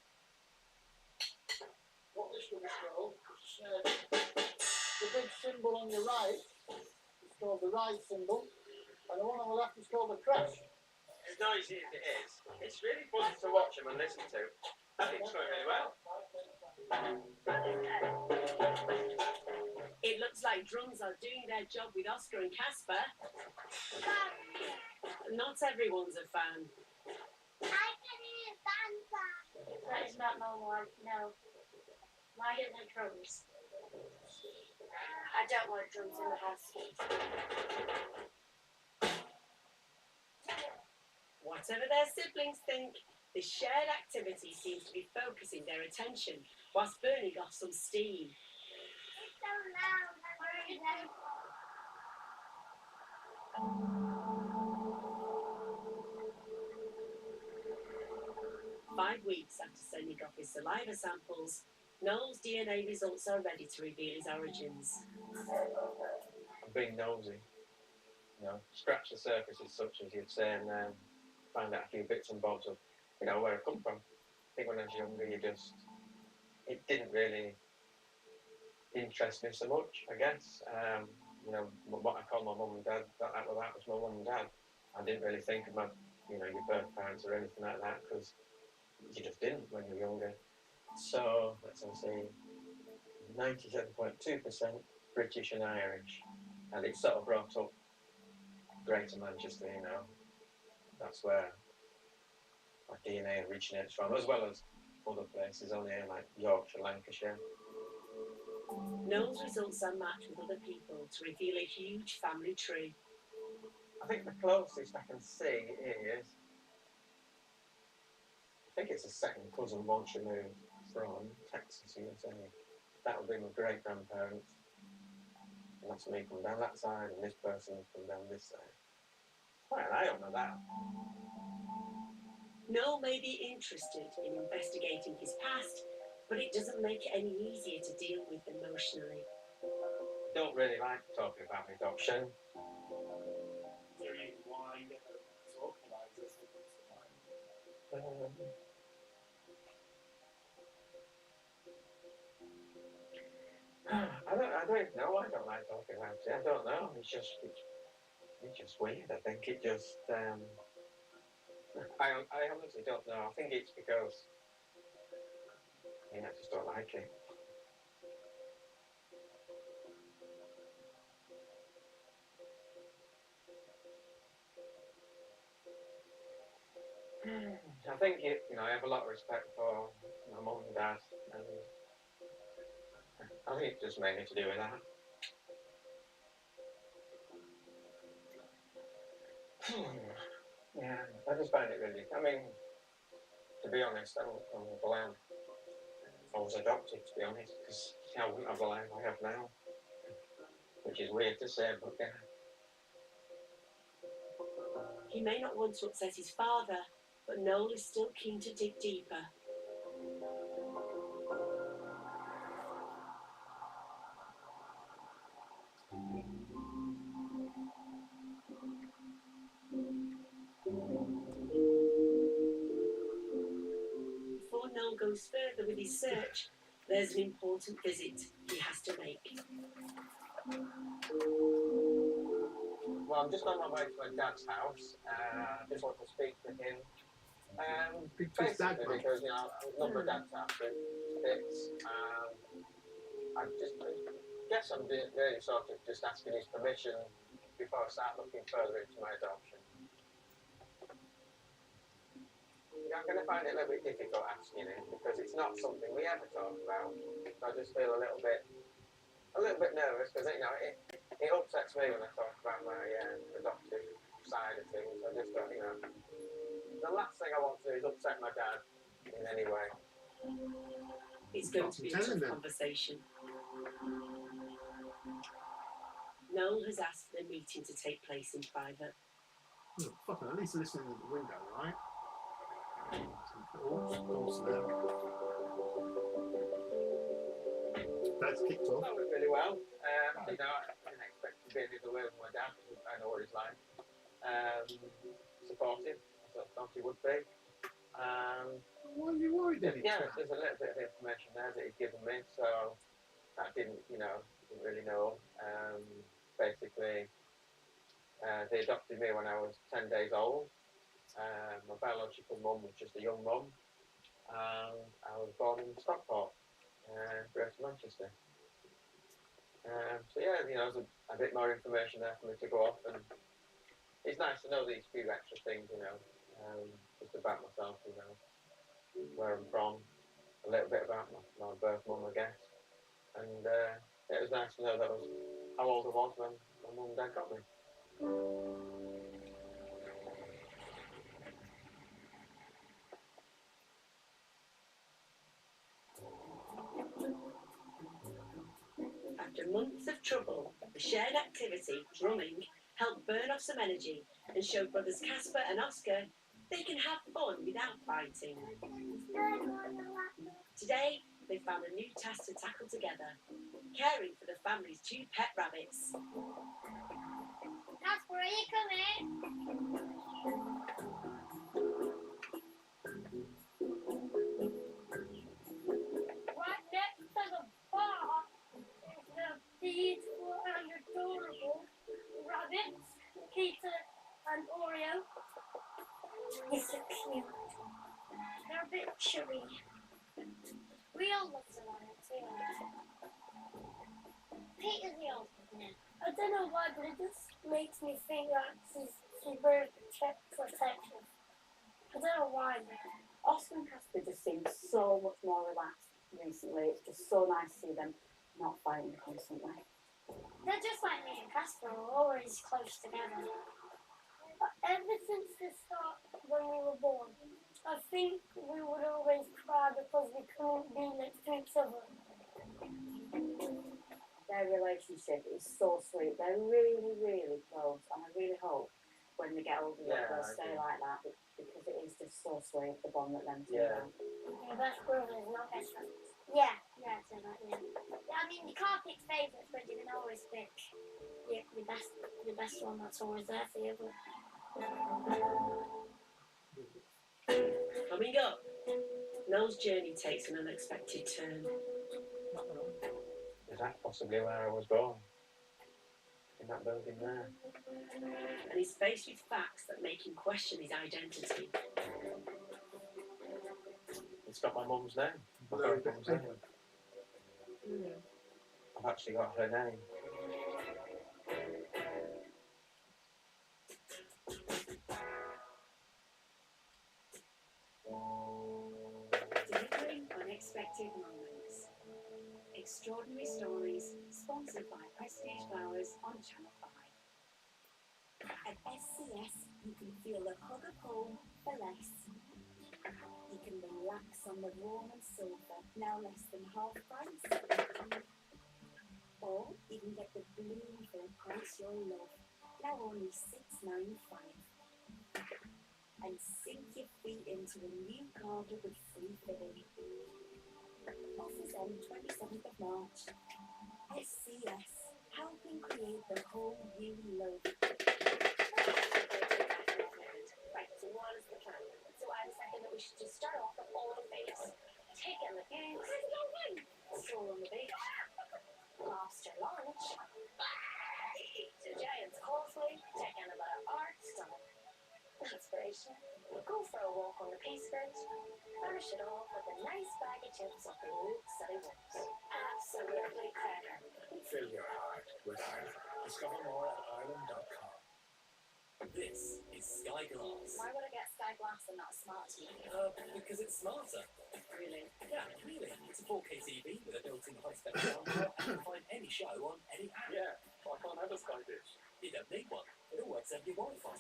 J: What this rubbish roll is the big symbol on your right is called the right symbol, and the one on the left is called the crash.
D: As noisy as it is, it's really fun to watch them and listen to. I think it's going really well.
C: It looks like drums are doing their job with Oscar and Casper. Not everyone's a fan.
F: I can hear Santa. That is not normal. No. Why don't they drums? I don't want drums in the house.
C: Whatever their siblings think, the shared activity seems to be focusing their attention whilst burning off some steam.
F: It's so loud. I'm worried that
C: 5 weeks after sending off his saliva samples, Noel's DNA results are ready to reveal his origins.
D: I'm being nosy. You know, scratch the surface as such as you'd say, and find out a few bits and bobs of, you know, where I come from. I think when I was younger, it didn't really interest me so much, I guess. You know, what I call my mum and dad, that was my mum and dad. I didn't really think of my, you know, your birth parents or anything like that, because you just didn't when you were younger. So, let's say, 97.2% British and Irish. And it's sort of brought up Greater Manchester, you know. That's where my DNA originates from, as well as other places on here like Yorkshire, Lancashire.
C: Noel's results are matched with other people to reveal a huge family tree.
D: I think the closest I can see is, I think it's a second cousin once removed from Texas, USA. That would be my great grandparents. And that's me from down that side, and this person from down this side. Well, I don't know that.
C: Noel may be interested in investigating his past, but it doesn't make it any easier to deal with emotionally.
D: Don't really like talking about my adoption.
B: Is there any reason why you never talk about this?
D: I don't know. I don't like talking about it. I don't know. It's just weird. I think it just. I honestly don't know. I think it's because I just don't like it. I think I have a lot of respect for my mum and dad, and I think it's just mainly to do with that. Yeah, I just find it really. I mean, to be honest, I'm glad I was adopted. To be honest, because I wouldn't have the life I have now, which is weird to say, but yeah.
C: He may not want to upset his father, but Noel is still keen to dig deeper. Before Noel goes further with his search, there's an important visit he has to make.
D: Well, I'm just on my way to my dad's house. I just want to speak to him.
A: Speak to his dad,
D: basically because, you know, a number of dad's houses, bits. I guess I'm really sort of just asking his permission before I start looking further into my adoption. I'm going to find it a little bit difficult asking him because it's not something we ever talk about. So I just feel a little bit nervous because it upsets me when I talk about my adoptive side of things. I just don't, the last thing I want to do is upset my dad in any way.
C: It's going to be a tough conversation. Noel has asked for the meeting to take place in private.
A: Oh, fucking, at least listening at the window, right? Doors there. That's kicked off.
D: That went really well. You know, I didn't expect to be any other way with my dad because I know what he's like. Supportive, as I thought he would be.
A: Why are you worried then?
D: Yeah, there's a little bit of information there that he's given me, so I didn't really know. Basically, they adopted me when I was 10 days old. My biological mum was just a young mum, and I was born in Stockport, Greater Manchester. So yeah, there's a bit more information there for me to go off, and it's nice to know these few extra things, just about myself, where I'm from, a little bit about my birth mum, I guess, and it was nice to know that was how old I was when my mum and dad got me.
C: After months of trouble, the shared activity, drumming, helped burn off some energy and showed brothers Casper and Oscar they can have fun without fighting. Today, they found a new task to tackle together, caring for the family's 2 pet rabbits.
F: Casper, are you coming? Right next to the bar is the beautiful and adorable rabbits, Peter and Oreo. You're so cute. They're a bit chubby. We all love the rabbits, we all. Peter's the oldest one. I don't know why, but it just makes me think that he's very protective. I don't know why.
E: Oscar and Casper just seem so much more relaxed recently. It's just so nice to see them not fighting constantly.
F: They're just like me and Casper, we're always close together. Ever since the start, when we were born, I think we would always cry because we couldn't be next to each other.
E: Their relationship is so sweet. They're really, really close, and I really hope when they get older that they'll stay like that, because it is just so sweet, the bond that them two have.
F: Your best brothers, not best friends. Yeah, I'd say that, yeah. I mean, you can't pick favourites, but you can always pick your best one that's always there for you. But...
C: Coming up, Noel's journey takes an unexpected turn.
D: Is that possibly where I was born? In that building there?
C: And he's faced with facts that make him question his identity.
D: It's got my mum's name. My
A: Very
D: birth mum's
A: big
D: name. I've actually got her name.
C: Delivering unexpected moments. Extraordinary stories, sponsored by Prestige Flowers on Channel 5.
H: At SCS, you can feel the hug of home for less. You can relax on the Roman sofa, now less than half price. Or you can get the bloom for a price you'll love, now only $6.95. And sink your feet into a new carpet with free fitting. Offers end 27th of March. SCS, helping create the home you love.
F: Right, so what is the plan? So I was thinking that we should just start off with all the base. Take in the games, stroll on the beach, lobster lunch, eat a giant's coldplay, take in a bit of art, stomach inspiration, go for a walk on the Peace Bridge, finish it off with a nice bag of chips off the old city walks. Absolutely clever.
B: Fill your heart with Ireland. Discover more at Ireland.com. This is Sky Glass.
H: Why would I get Sky Glass and not Smart TV?
B: Because it's smarter.
C: Really?
B: Yeah, really. It's a 4K TV with a built-in high-spec sound, and you can find any show on any app.
I: Yeah, I can't have a Sky Dish.
B: You don't need one. It all works over your Wi-Fi.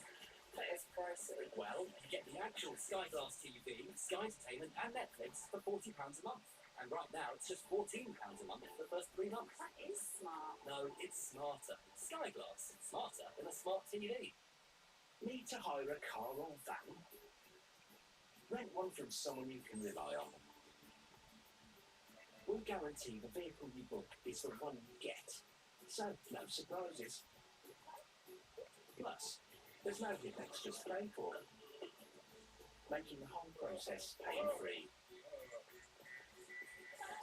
B: But it's pricey. Well, you get the actual Sky Glass TV, Sky Entertainment, and Netflix for £40 a month. And right now, it's just £14 a month for the first 3 months.
E: That is smart.
B: No, it's smarter. Skyglass. Smarter than a smart TV. Need to hire a car or van? Rent one from someone you can rely on. We'll guarantee the vehicle you book is the one you get. So, no surprises. Plus, there's no hidden extras to pay for, making the whole process pain-free.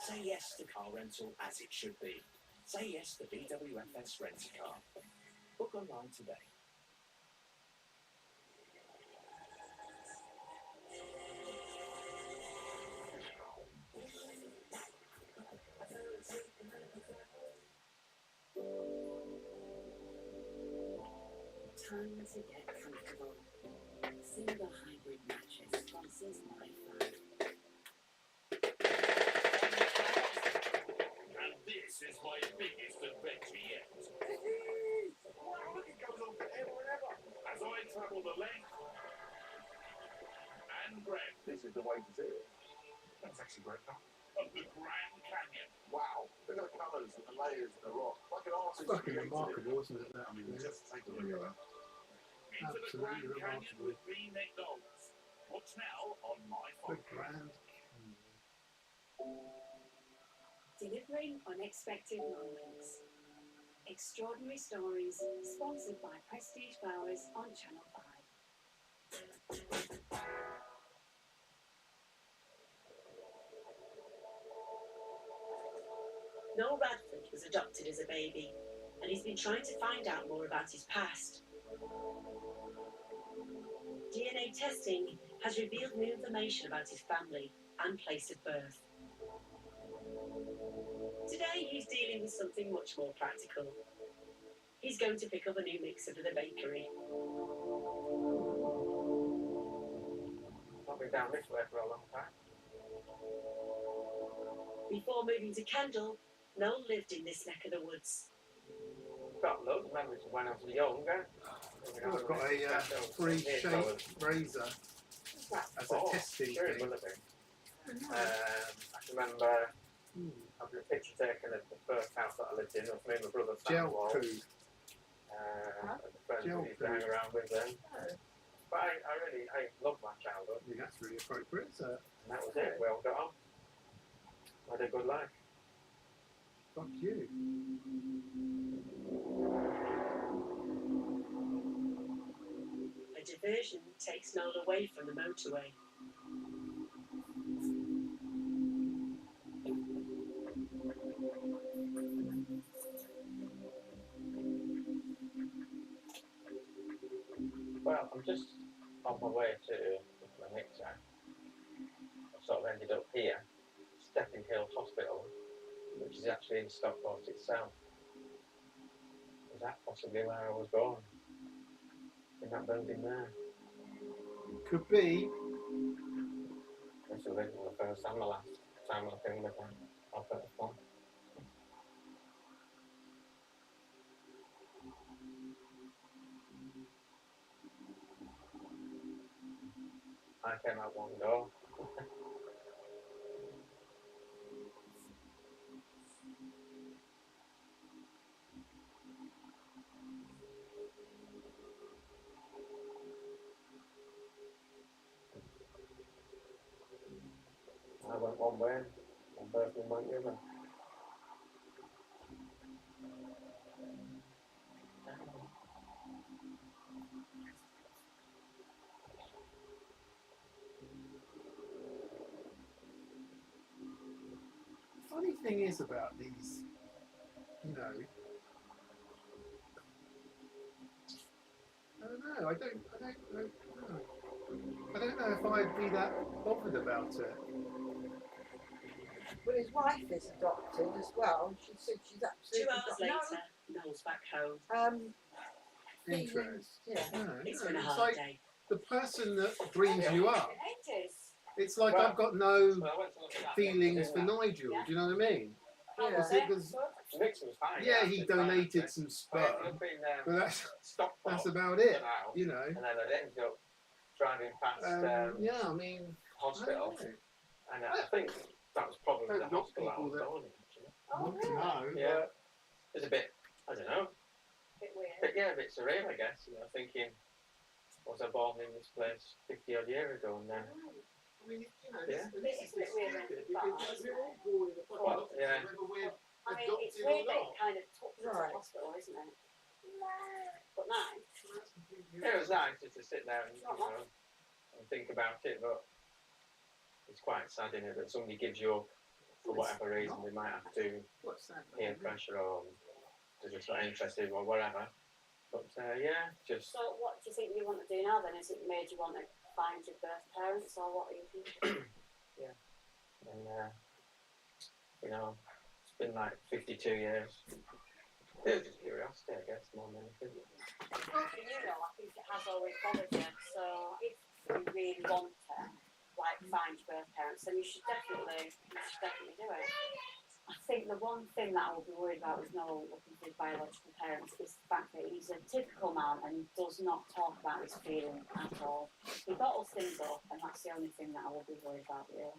B: Say yes to car rental as it should be. Say yes to BWFS Rent-A-Car. Book online today.
C: Time to get comfortable. Single hybrid mattress sponsors my phone.
I: And this is my biggest adventure yet. Wow, look, it goes on forever and ever. As I travel the length and breadth.
B: This is the way to do it.
I: That's actually great, huh? Of the Grand Canyon.
B: Wow, look at the colours and the layers and the rock. Like an artist.
A: It's fucking remarkable, isn't it? That,
B: I mean, just take a look at that.
I: Into the
A: Absolutely
I: Grand Canyon
A: remarkable.
I: with me, McDonald's. Watch now on my
A: The
I: phone.
A: Grand Canyon.
C: Delivering unexpected moments. Extraordinary stories sponsored by Prestige Flowers on Channel 5. Noel Radford was adopted as a baby, and he's been trying to find out more about his past. DNA testing has revealed new information about his family and place of birth. Today he's dealing with something much more practical. He's going to pick up a new mixer for the bakery.
D: Not been down this way for a long time.
C: Before moving to Kendal, Noel lived in this neck of the woods.
D: Got loads of memories of when I was younger.
A: I've got a free shaped razor as a testing
D: sure it
A: thing.
D: will have been. I can remember having a picture taken of the first house that I lived in. It was me and my brother sat on
A: Gel
D: the wall.
A: poo.
D: And the friends
A: Gel
D: we used to hang
A: poo.
D: around with them. But I loved my childhood.
A: I mean, that's really appropriate, so
D: And that was it. We all got on. I had a good life.
A: fuck you.
C: A diversion takes Noel away from the motorway.
D: Well, I'm just on my way to my mixer. I sort of ended up here, Stepping Hill Hospital, which is actually in Stockport itself. Was that possibly where I was born? In that building there?
A: Could be.
D: This will be the first and the last time I've been with them. I'll put the phone. I came out one door. I went one way, one person went the other.
A: Funny thing is about these, you know, I don't know. I don't know if I'd be that bothered about it.
K: Well, his wife is adopted as well. She said she's
C: 2
K: absolutely
C: hours
K: got
C: later, Noel's back home.
A: Interest.
K: Yeah.
A: No,
C: It's
A: no,
C: been a
A: it's
C: hard
A: like
C: day.
A: the person that brings you up.
E: It is.
A: It's like
D: Well,
A: I've got no
D: So I went to look at that.
A: feelings for
D: Didn't I?
A: Nigel. Do you know what I mean?
K: Yeah.
A: Was it 'cause-
D: The mixer was fine.
A: yeah, he
D: absolutely fine,
A: donated
D: actually.
A: some
D: But
A: sperm,
D: I've been
A: but that's
D: Stockport
A: about
D: for
A: it.
D: now,
A: You know.
D: and then I ended up driving past
A: Yeah, I mean, I
D: hospital,
A: don't know.
D: and I think That was probably
A: Don't
D: the
A: knock
D: hospital I
A: people
D: was
A: that-
D: born in, actually.
E: Oh, really?
A: No,
D: Yeah. It was a bit, I don't know,
E: Bit weird.
D: a bit surreal, I guess. You know, thinking, was I born in this place 50 odd years ago? And then,
A: I mean, you know,
D: Yeah.
A: this
E: It's a bit weird when
A: stupid
E: you think about
A: because
E: it,
A: we're all born in a
D: Well,
A: fucking
D: yeah.
A: whether we're
E: I mean, it's
A: adopted or
E: weird that
A: not.
E: it kind of took you to
K: Right.
E: hospital, isn't it? But nice.
D: yeah, it was nice just to sit there and, you know, and think about it, but it's quite sad, isn't it, that somebody gives you up for whatever reason. They might have to
A: What's that?
D: peer pressure or they're just not interested or whatever. But yeah, just
E: So what do you think you want to do now then? Has it made you want to find your birth parents or what are you thinking?
D: and you know, it's been like 52 years. It was just curiosity, I guess, more than anything.
E: You know, I think it has always bothered you. So if you really want to, like, find your birth parents, then you should definitely do it. I think the one thing that I would be worried about with Noel looking for his biological parents is the fact that he's a typical man and does not talk about his feelings at all. He bottles things up, and that's the only thing that I would be worried about, really.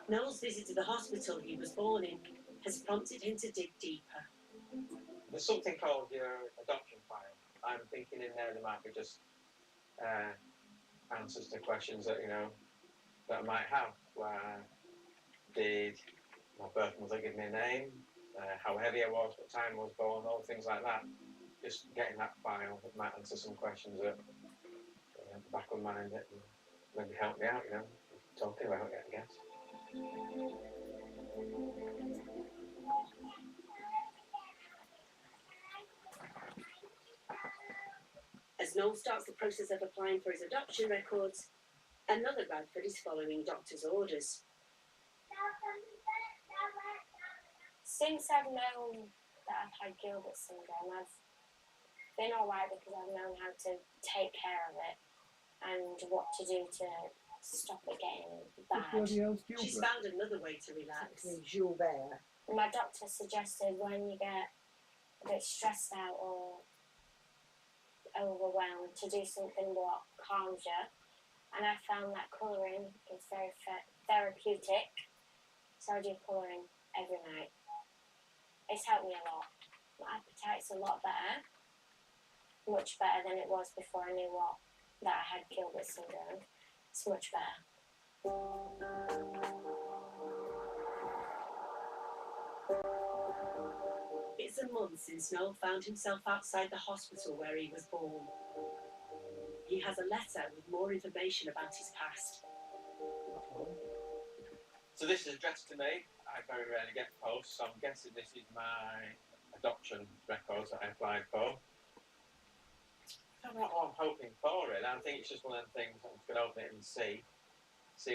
C: Noel's visit to the hospital he was born in has prompted him to dig deeper.
D: There's something called your adoption file. I'm thinking in there might be just answers to questions that, you know, that I might have. Where did my birth mother give me a name? How heavy I was, what time I was born, all things like that. Just getting that file that might answer some questions that at the back of my mind that maybe help me out, you know, talking about it, I guess.
C: As Noel starts the process of applying for his adoption records, another Bradford is following doctor's orders.
F: Since I've known that I've had Gilbert syndrome, I've been alright because I've known how to take care of it and what to do to stop it getting bad.
K: Bloody hell's
C: She's
K: Gilbert.
C: found another way to relax.
K: Gilbert.
F: My doctor suggested when you get a bit stressed out or overwhelmed to do something what calms you, and I found that colouring is very therapeutic, so I do colouring every night. It's helped me a lot. My appetite's a lot better, much better than it was before I knew that I had Gilbert syndrome. It's much better.
C: It's a month since Noel found himself outside the hospital where he was born. He has a letter with more information about his past.
D: So this is addressed to me. I very rarely get posts, so I'm guessing this is my adoption records that I applied for. I don't know what I'm hoping for, really. I think it's just one of the things I'm just going to open it and see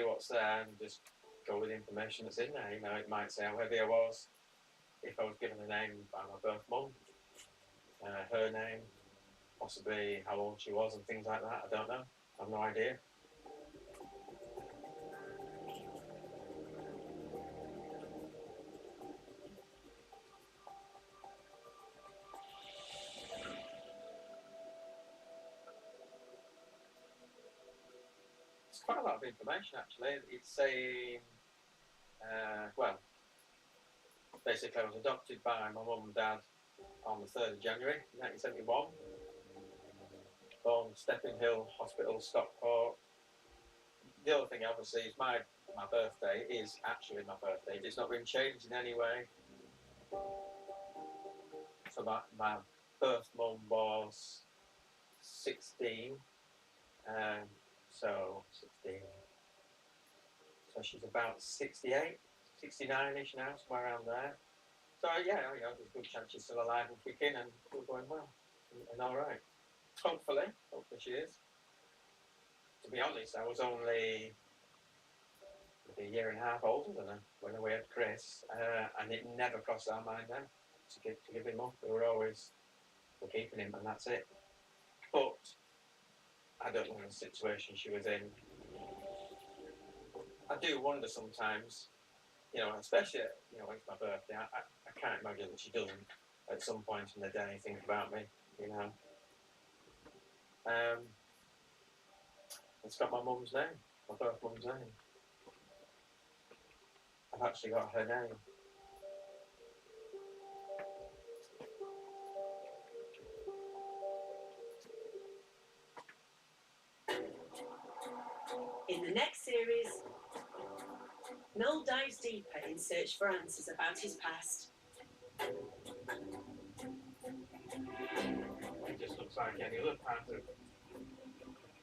D: what's there and just go with the information that's in there. You know, it might say how heavy I was, if I was given a name by my birth mum, her name, possibly how old she was and things like that. I don't know. I have no idea. It's quite a lot of information, actually. It's saying, well, basically I was adopted by my mum and dad on the 3rd of January 1971. Born Stepping Hill Hospital, Stockport. The other thing, obviously, is my birthday is actually my birthday. It's not been changed in any way. So my birth mum was 16. So 16. So she's about 68, 69-ish now, somewhere around there. So yeah, you know, there's a good chance she's still alive and kicking and still going well and all right. Hopefully she is. To be honest, I was only maybe a year and a half older than her when we had Chris, and it never crossed our mind then to give him up. We were always, we're keeping him and that's it. But I don't know the situation she was in. I do wonder sometimes, you know, especially, you know, when it's my birthday, I can't imagine that she doesn't at some point in the day think about me, you know. It's got my mum's name, my birth mum's name. I've actually got her name.
C: In the next series, Noel dives deeper in search for answers about his past.
D: It just looks like any other part of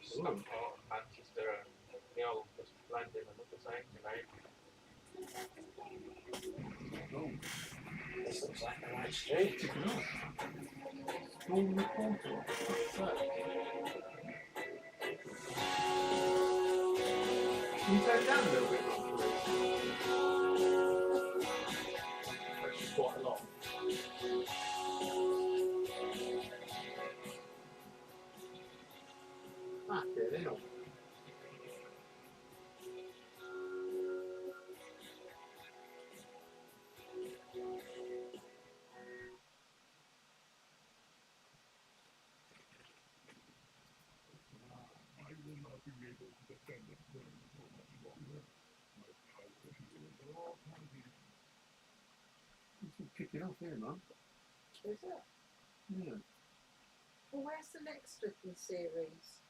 D: Stockport, Manchester, and they all just blend in and look the same to me. This looks like the right street.
A: School reporter. What's that? Can you take it down a little bit, Mark, please? That's quite a lot. Fucking hell. It's kicking off here, Mum.
K: Is it?
A: Yeah.
K: Well, where's the next Strickland series?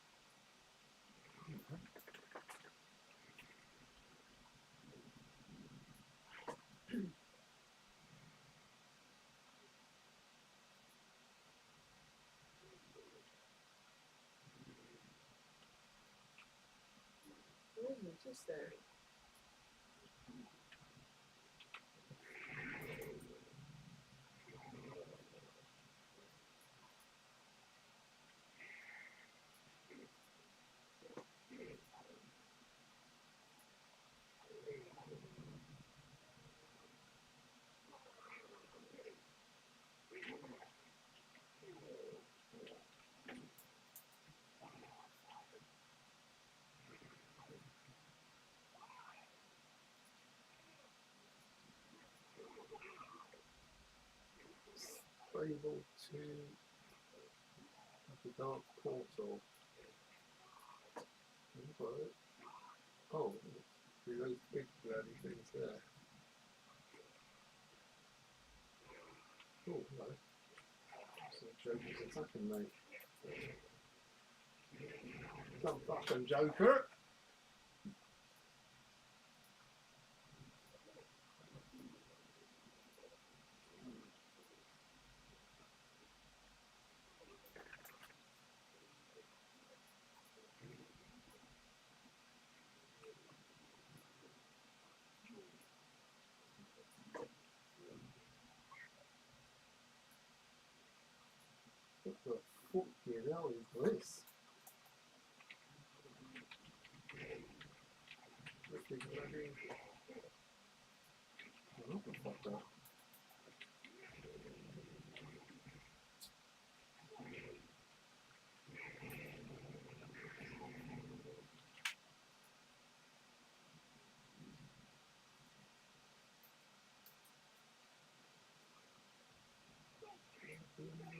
K: There isn't, is there?
A: Able to the dark portal. Oh, see those big bloody things there. Oh, hello. Some Joker's attacking me. Some fucking Joker. What the fucking hell is this? Looking bloody... What the fuck up?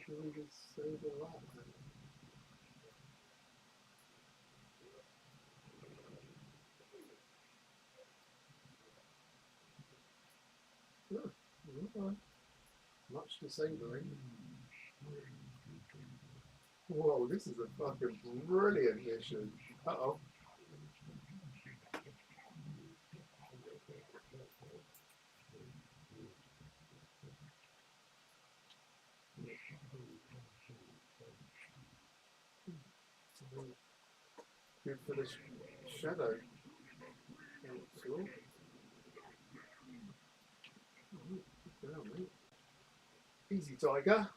A: Really just save a lot, man. Much disabling. Whoa, this is a fucking brilliant mission. Uh-oh. Good for the shadow. Cool. Down, mate. Easy, Tiger.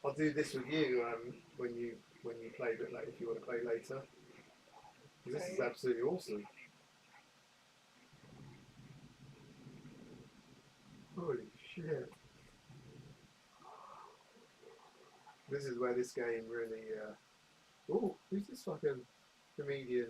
A: I'll do this with you when you play a bit later, if you want to play later. This is absolutely awesome. Holy shit. This is where this game really oh, who's this fucking comedian?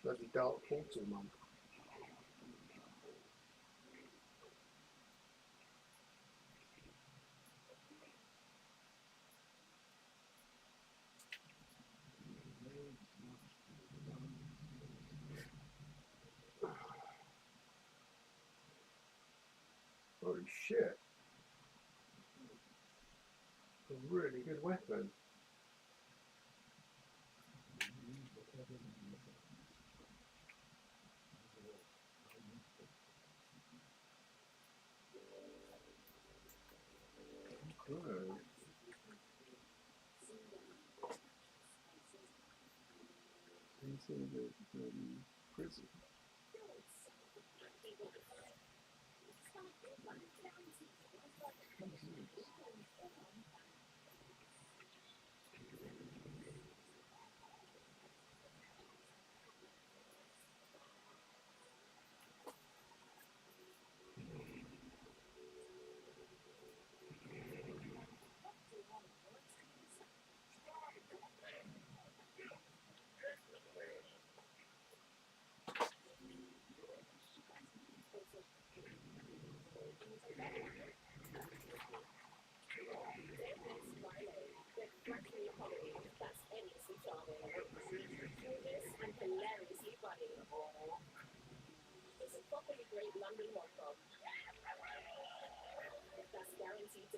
A: Bloody dark portal, Mum. Holy shit. A really good weapon. Good. Into the prison.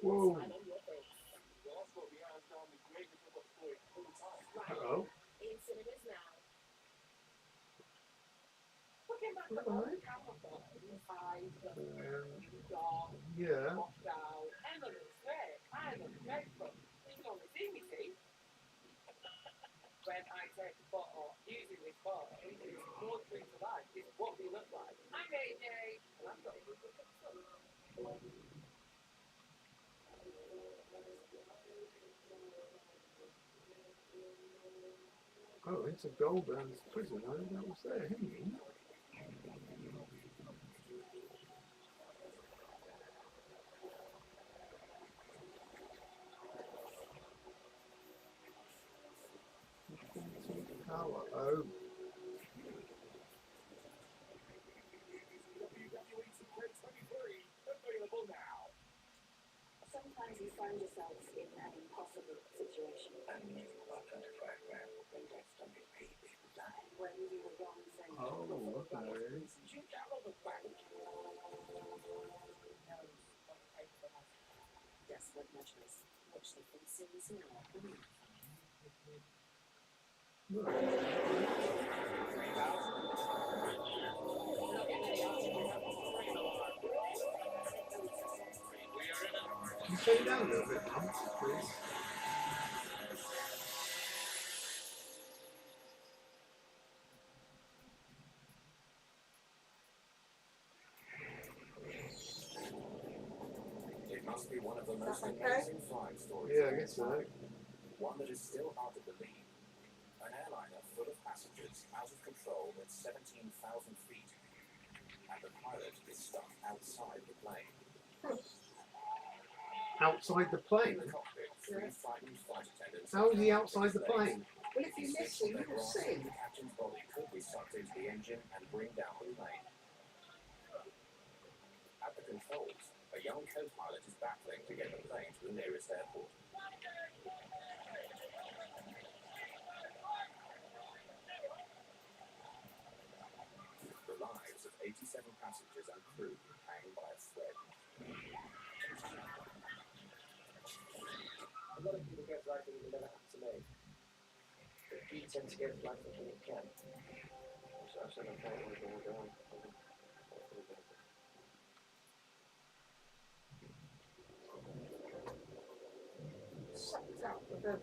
A: Whoa. Uh-oh. Yeah.
D: When I take a photo, using this photo, it's more true to life. It's what we look like. I'm AJ, and I've got a good look at sun.
A: Oh, into Goldburn's prison. I think that was there, hadn't he? Power. Oh.
B: Available now.
C: Sometimes you find yourself in an impossible situation.
B: A new 125 gram index WP is designed.
C: When you do the wrong thing.
A: Oh, okay.
B: Check out the bank.
C: Desperate measures. Watch the full series now.
A: Can you turn it down a little bit, Mum, please?
B: It must be one of the most
K: Okay.
B: amazing flying stories.
A: Yeah, I guess so.
B: One that is still hard to believe. An airliner full of passengers out of control at 17,000 feet. And the pilot is stuck outside the plane.
A: Outside the plane?
B: In the cockpit, three frightened flight attendants.
A: How is he outside the plane?
K: Well, if you miss it, you will see.
B: The captain's body could be sucked into the engine and bring down the plane. At the controls, a young co-pilot is battling to get the plane to the nearest airport. The lives of 87 passengers and crew hang by a thread.
G: A lot of people get flagged and it never happened to me. But do you tend to get flagged thinking it can? So I said I can't want to go down.
K: Sucked up with a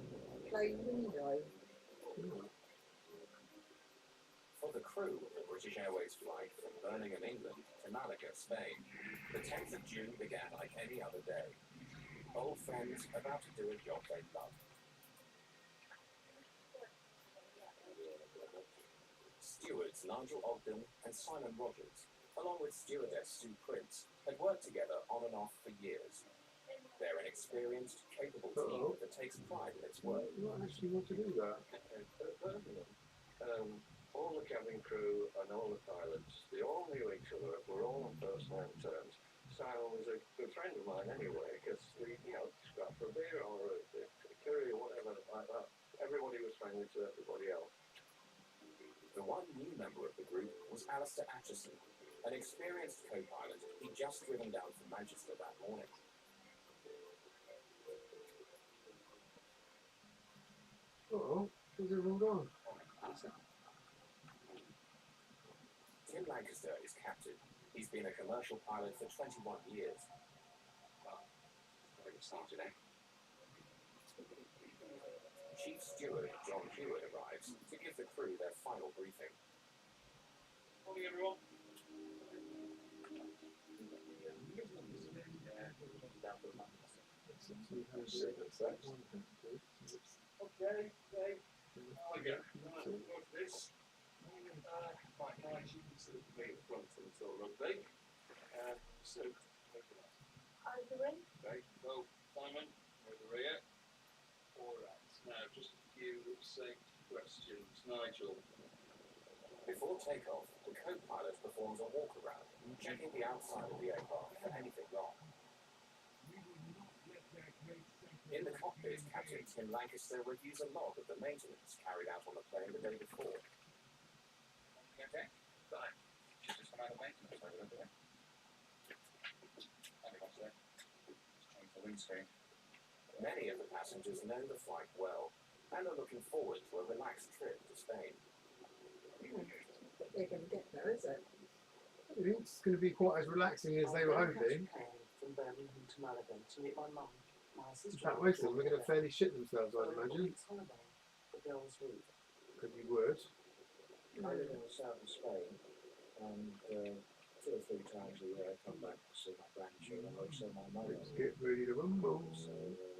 K: plane window.
B: For the crew of the British Airways flight from Birmingham, England to Malaga, Spain, the 10th of June began like any other day. Old friends about to do a job they love. Stewards Nigel Ogden and Simon Rogers, along with stewardess Sue Prince, had worked together on and off for years. They're an experienced, capable team that takes pride in its work.
A: You don't actually want to do that.
B: All the cabin crew and all the pilots, they all knew each other, were all on first name terms. Simon was a good friend of mine anyway, because we, scrap for a beer or a curry or whatever like that. Everybody was friendly to everybody else.
L: The one new member of the group was Alistair Atchison, an experienced co-pilot he'd just driven down from Manchester that morning.
A: Oh, where's everyone gone?
L: Tim Lancaster is captain. He's been a commercial pilot for 21 years.
B: Well, gotta get started, eh?
L: Chief Steward John Hewitt arrives to give the crew their final briefing.
B: Morning, everyone. Okay. Oh, yeah. What's this? Quite nice. You can see me in front until rugby. Sue,
F: Over in.
B: okay. So, Simon, over here. All right. Now, just a few safety questions. Nigel.
L: Before takeoff, the co-pilot performs a walk-around, checking the outside of the aircraft for anything wrong. In the cockpit, Captain Tim Lancaster reviews a log of the maintenance carried out on the plane the day before.
B: Okay? Fine. She's just come out of maintenance over there. Anyway, sir. Just change the windscreen.
L: Many of the passengers know the flight well, and are looking forward to a relaxed trip to Spain.
K: But they're going to get there, is it?
A: I think it's going to be quite as relaxing as they were hoping.
M: From Birmingham to Malaga to meet my mum, my sister.
A: That way, so we're going to fairly shit themselves, I'd imagine.
M: Holiday, the girls' week.
A: Because you would.
M: I live in the south of Spain, and 2 or 3 times a year I come back to see my grandchildren, also my mother.
A: Let's get ready to rumble.
M: So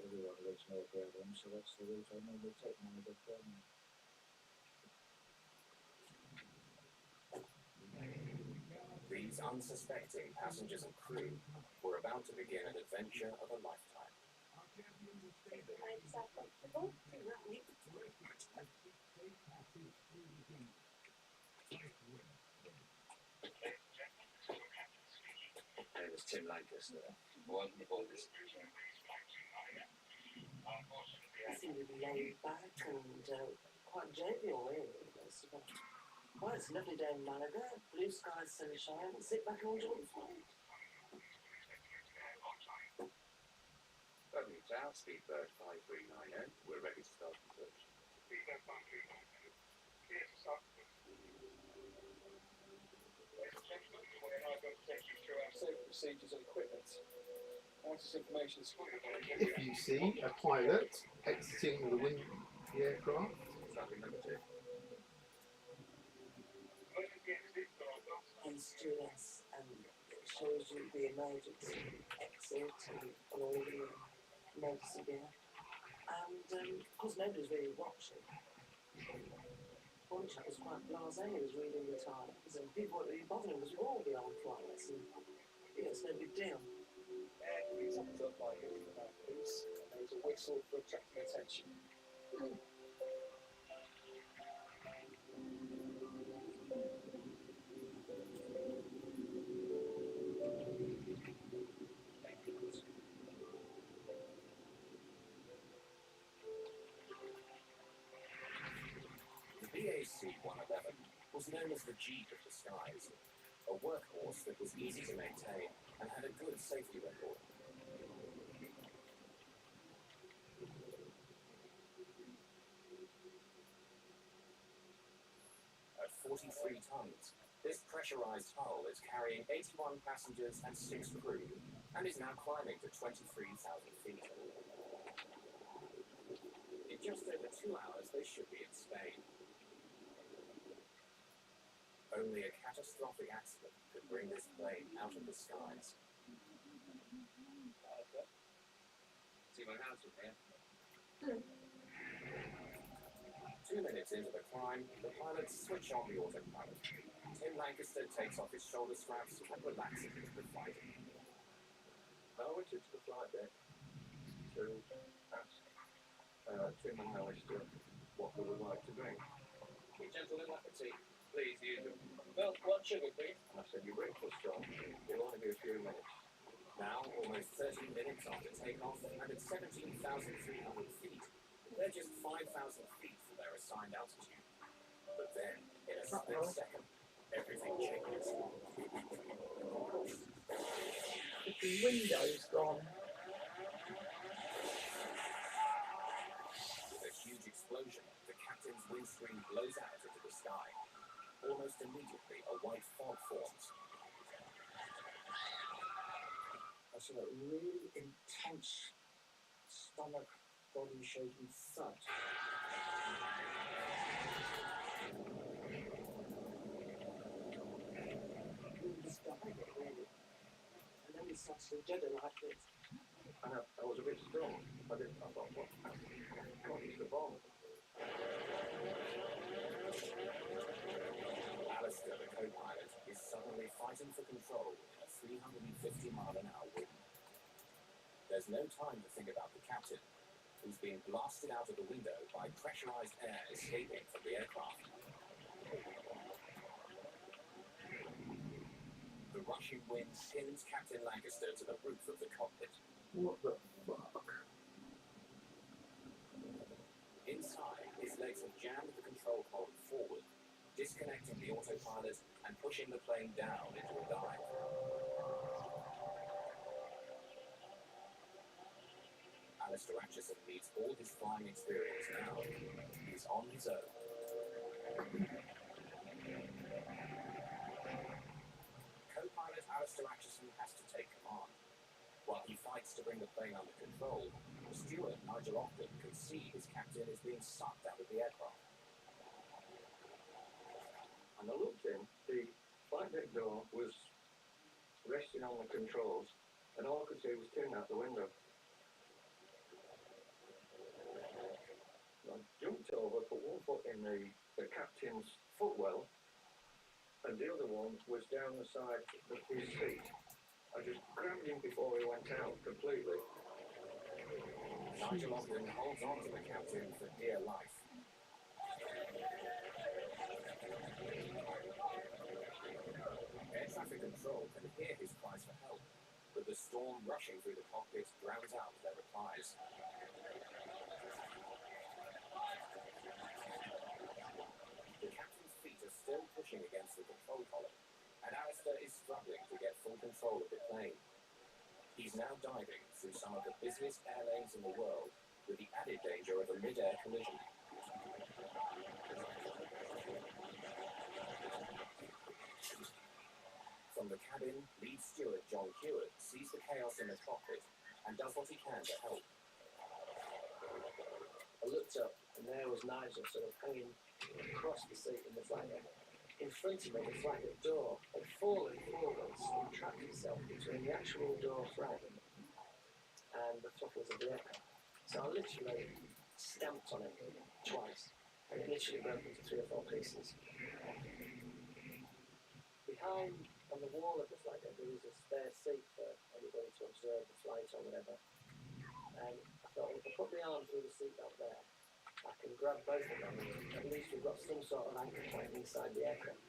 M: everyone lives near Birmingham, so that's the route I normally take when I go to Birmingham.
L: These unsuspecting passengers and crew were about to begin an adventure of a lifetime.
F: Make yourself comfortable.
B: My name is Tim Lancaster. Welcome aboard this.
M: He seemed to be laid back and quite jovial, really. Well, it's a lovely day in Malaga, blue skies, sunshine, sit back and enjoy the flight.
B: Welcome to our Speedbird 5390. We're ready to start the search. Speedbird 5390. Clear to start the search. Ladies and gentlemen, we're now going to take you through our safety procedures and equipment. Once this information is fully
A: If you see a pilot exiting the aircraft,
B: starting number 2.
M: And stewardess, and it shows you the emergency exit and all the emergency gear. And of course nobody's really watching. One chap was quite blasé, he was reading the Times, and people weren't really bothering because we've all been on flights, and it's no big deal.
B: Please hands up by hitting the mouthpiece. There is a whistle for attracting attention.
L: The BAC 111 was known as the Jeep of the skies, a workhorse that was easy to maintain and had a good safety record. At 43 tons, this pressurized hull is carrying 81 passengers and 6 crew, and is now climbing to 23,000 feet. In just over 2 hours, they should be in Spain. Only a catastrophic accident could bring this plane out of the skies.
B: See my house from here?
L: 2 minutes into the climb, the pilots switch on the autopilot. Tim Lancaster takes off his shoulder straps and relaxes into the flight.
B: I went into the flight deck to ask Tim and Alistair what they would like to drink. We gentlemen left the
L: seat. Please use them.
D: Well, one sugar, please.
L: I said your breakfast, John. It'll only be a few minutes. Now, almost 30 minutes after takeoff, and at 17,300 feet, they're just 5,000 feet from their assigned altitude. But then, in a split second, everything changes.
K: The window's gone.
L: With a huge explosion, the captain's windscreen blows out into the sky. Almost immediately, a white fog forms.
B: I saw a really intense stomach, body shaking thud.
M: We just died, really. And then we started to juggle like this.
L: And I was a bit stunned. I thought, what is the bomb? Alistair, the co-pilot, is suddenly fighting for control in a 350-mile-an-hour wind. There's no time to think about the captain, who's being blasted out of the window by pressurized air escaping from the aircraft. The rushing wind pins Captain Lancaster to the roof of the cockpit.
A: What the fuck?
L: Inside, his legs have jammed the control column forward, disconnecting the autopilot and pushing the plane down into a dive. Alistair Atchison needs all his flying experience now. He's on his own. Co-pilot Alistair Atchison has to take command. While he fights to bring the plane under control, steward Nigel Ogden can see his captain is being sucked out of the aircraft.
N: And I looked in, the flight deck door was resting on the controls, and all I could see was Tim out the window. I jumped over, put one foot in the captain's footwell, and the other one was down the side of his seat. I just grabbed him before he went out completely.
L: Nigel Ogden holds on to the captain for dear life. Air traffic control can hear his cries for help, but the storm rushing through the cockpit drowns out their replies. The captain's feet are still pushing against the control column, and Alistair is struggling to get full control of the plane. He's now diving through some of the busiest air lanes in the world, with the added danger of a mid-air collision. From the cabin, lead steward John Hewitt sees the chaos in the cockpit and does what he can to help.
O: I looked up, and there was Nigel sort of hanging across the seat in the flight deck. In front of me, the flight deck door had fallen forwards and trapped itself between the actual door frame and the throttles of the aircraft. So I literally stamped on it twice, and it literally broke into 3 or 4 pieces. Behind, on the wall of the flight deck, there was a spare seat for anybody to observe the flight or whatever. And I thought, well, if I put my arm through the seatbelt there, I can grab both of them, and at least we've got some sort of anchor point inside the aircraft.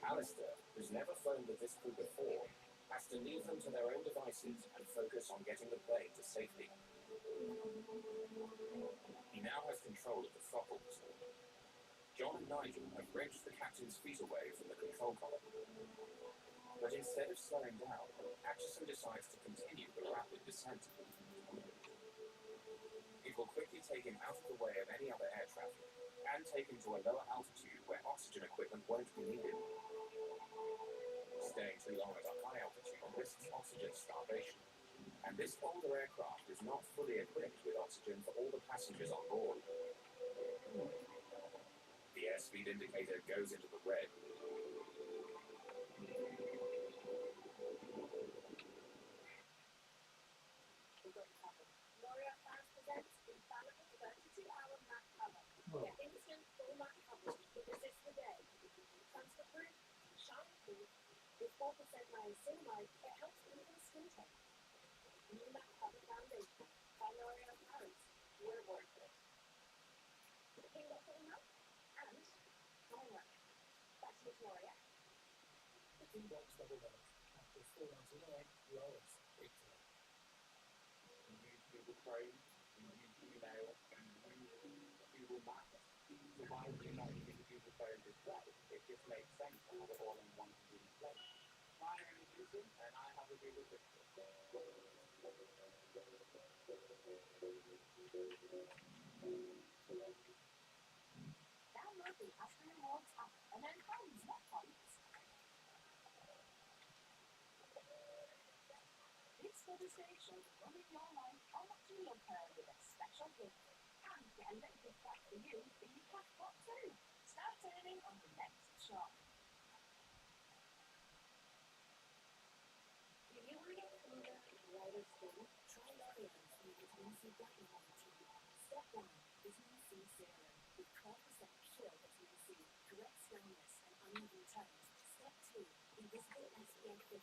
L: Alistair, who's never flown with this crew before, has to leave them to their own devices and focus on getting the plane to safety. He now has control of the throttles. John and Nigel have wrenched the captain's feet away from the control column. But instead of slowing down, Atchison decides to continue the rapid descent. It will quickly take him out of the way of any other air traffic and take him to a lower altitude where oxygen equipment won't be needed. Staying too long at a high altitude risks oxygen starvation, and this older aircraft is not fully equipped with oxygen for all the passengers on board. The airspeed indicator goes into the red.
F: L'Oreal Fans presents infallible 32-hour map cover. Get instant full map coverage to resist the day. Transfer proof, shine proof, with 4% niacinamide, it helps even skin tone. New map cover foundation by L'Oreal Fans. We're worth it. Victoria.
L: The T-Box double load. After 499, yours. Big time.
N: You use Google Chrome, you use email, you use Google Maps. So why would you not use a Google Phone display? It just makes sense to have it all in one convenient place. I only use them, and I have a Google Pixel.
F: Download the Asda Rewards app and earn coins, not points. This Mother's Day shows the woman in your life how much you love her with a special gift. And get a little gift back for you in your cash pot too. Start earning on the next shop.
H: Do you want to get cleaner and brighter skin? Try L'Oreal's new Vitamin C Brightening Routine. Step 1. Vitamin C Serum. With 12% pure vitamin C. Corrects dullness and uneven tones. Step 2. Invisible SPF 50.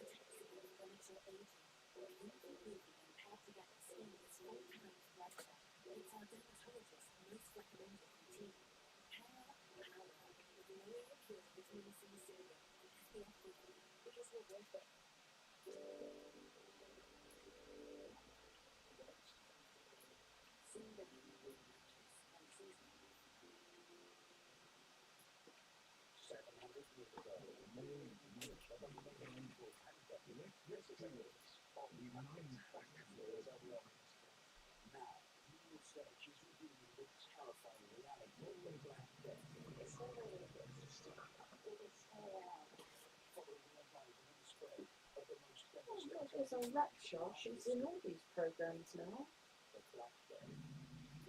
H: Protects against premature aging. Beautiful moving and paired together skin is 4 times brighter. It's our dermatologist's most recommended routine. Pair up power with L'Oreal Pure Vitamin C Serum and SPF 50 because we're worth it. Single Wool Mattress and Season.
L: 700 years ago, now, new research is revealing the terrifying reality of the Black Death.
F: It's still really good. It is still around.
L: Following the arrival and spread of the most
K: Oh, God,
L: devastating
K: there's a lecture. She's in all these programmes now.
L: the Black Death.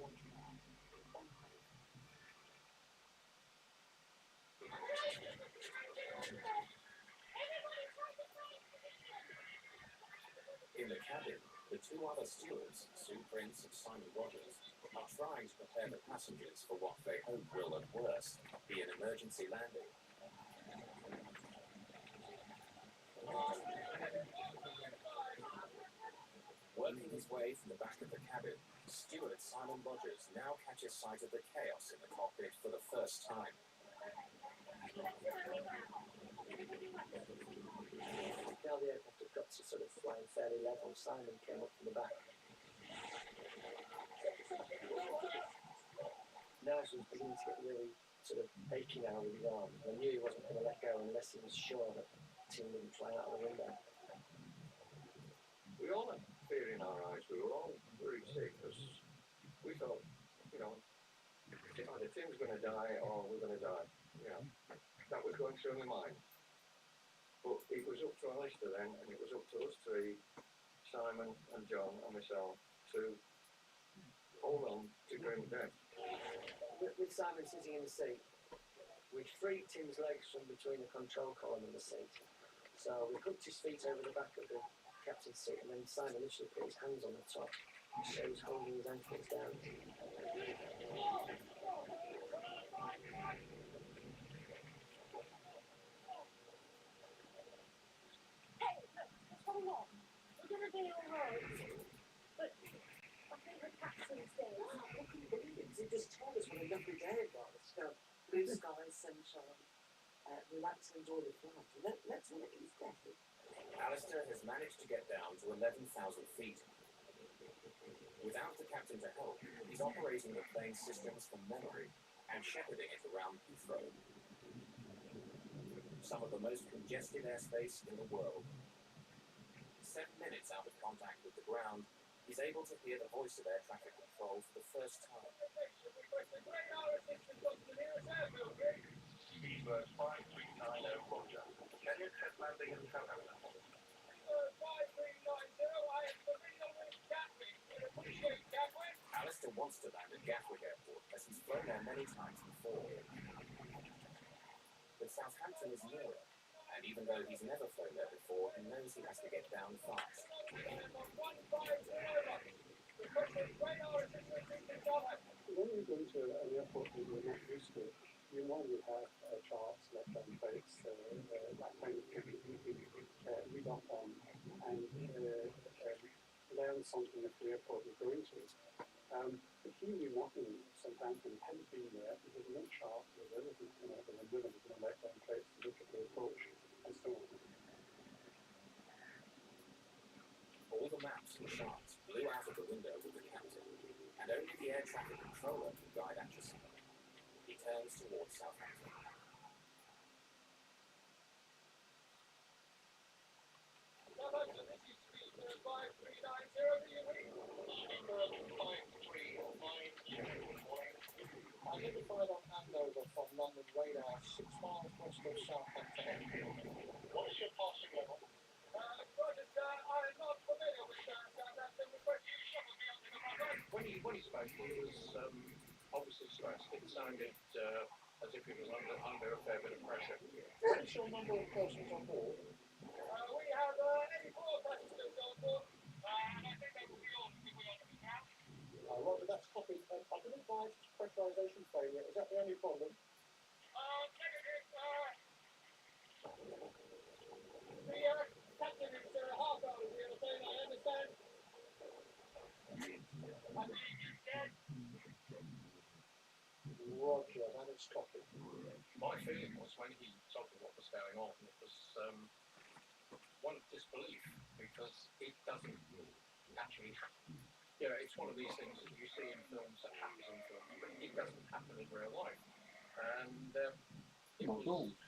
L: Watch now on Hope.
B: In the cabin, the two other stewards, Sue Prince and Simon Rogers, are trying to prepare the passengers for what they hope will, at worst, be an emergency landing. Working his way from the back of the cabin, steward Simon Rogers now catches sight of the chaos in the cockpit for the first time.
O: Now the aircraft had got to sort of flying fairly level. Simon came up from the back. Nigel was beginning to get really sort of achy now with his arm. I knew he wasn't going to let go unless he was sure that Tim wouldn't fly out of the window.
N: We all had fear in our eyes. We were all worried sick because we thought, you know, either Tim's going to die or we're going to die. You know, that was going through my mind. But it was up to Alistair then, and it was up to us three, Simon and John and myself, to hold on to grim death.
O: With Simon sitting in the seat, we freed Tim's legs from between the control column and the seat. So we hooked his feet over the back of the captain's seat, and then Simon literally put his hands on the top, so he was holding his ankles down.
F: Hey, look, what's going on? We're going to be all right. But I think the captain's dead.
O: What can you believe it? He just told us what a lovely day it was.
M: Blue skies, sunshine, relax and enjoy the flight. Let's hope he's dead.
B: Alistair has managed to get down to 11,000 feet. Without the captain to help, he's operating the plane's systems from memory and shepherding it around Heathrow, some of the most congested airspace in the world. 7 minutes out of contact with the ground, he's able to hear the voice of air traffic control for the first time.
N: Seabird 5390 Roger. Can you test landing at Southampton?
J: 5390, I am familiar with Gatwick. Appreciate Gatwick.
B: Alistair wants to land at Gatwick Airport, as he's flown there many times before. But Southampton is nearer, and even though he's never flown there before, he knows he has to get down fast.
P: When you go into an airport that you're not used to, you normally have charts, left-hand plates, that kind of thing read up on and learn something of the airport you're going to. But he knew nothing, so sometimes when you haven't been there, there's a little chart with everything coming out the window and there's no let down plates to look at the approach and so on.
L: All the maps and charts blew out of the window with the captain, and only the air traffic controller could guide Atchison. He turns towards Southampton.
N: Southampton, this is speed 5390, do you read? Speed 5390.
J: Identified on handover from London radar, 6 miles west of Southampton.
N: What is your passing level? Roger, sir, I'm not familiar with Southampton, but you shuttled me onto the runway.
L: When he spoke, he was obviously stressed. It sounded as if he was under a fair bit of pressure.
J: What is your number of persons on board?
N: We have 84 passengers on board, and I think that will be all if we are to be found.
J: Roger, that's copied. I've been advised it's pressurisation failure. Is that the only problem?
N: Negative. The captain is half out of the other thing, I understand. I believe you said.
J: Roger, that is copied.
L: My feeling was when he told me what was going on, it was one of disbelief, because it doesn't actually happen. You know, it's one of these things that you see in films, that happens in films, but it doesn't happen in real life. And it was sort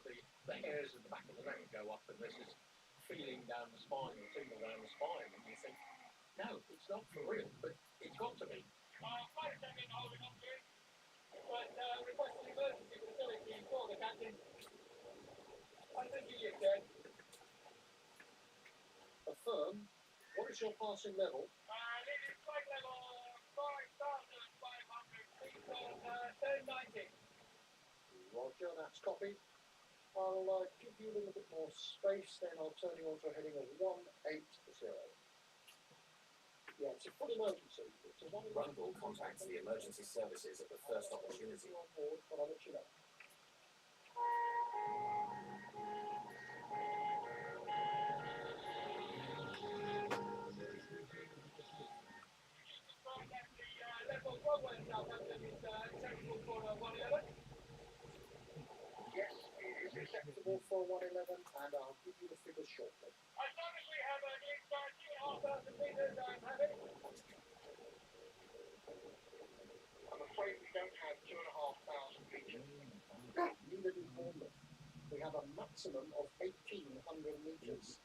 L: of the hairs at the back of the neck go up, and there's this feeling down the spine, the tingle down the spine, and you think, no, it's not for real, but it's got to be.
N: Flight attendant holding on to it, but requesting emergency facility for the captain. I think he is dead.
J: Affirm. What is your passing level?
N: Leading flight level 5,500 feet on 1090.
J: Roger, that's copied. I'll give you a little bit more space, then I'll turn you on to a heading of 180. Yeah, it's a full emergency. It's a
L: Rundle contacts the emergency services at the first opportunity.
J: On board, but I'll let you know.
N: Level runway in Southampton is acceptable for 111.
J: Yes, it is acceptable for 111, and I'll give you the figures shortly.
N: As long as we have at least 2,500 meters, I'm happy.
J: I'm afraid we don't have 2,500 meters. Neither do Bournemouth. We have a maximum of 1,800 meters.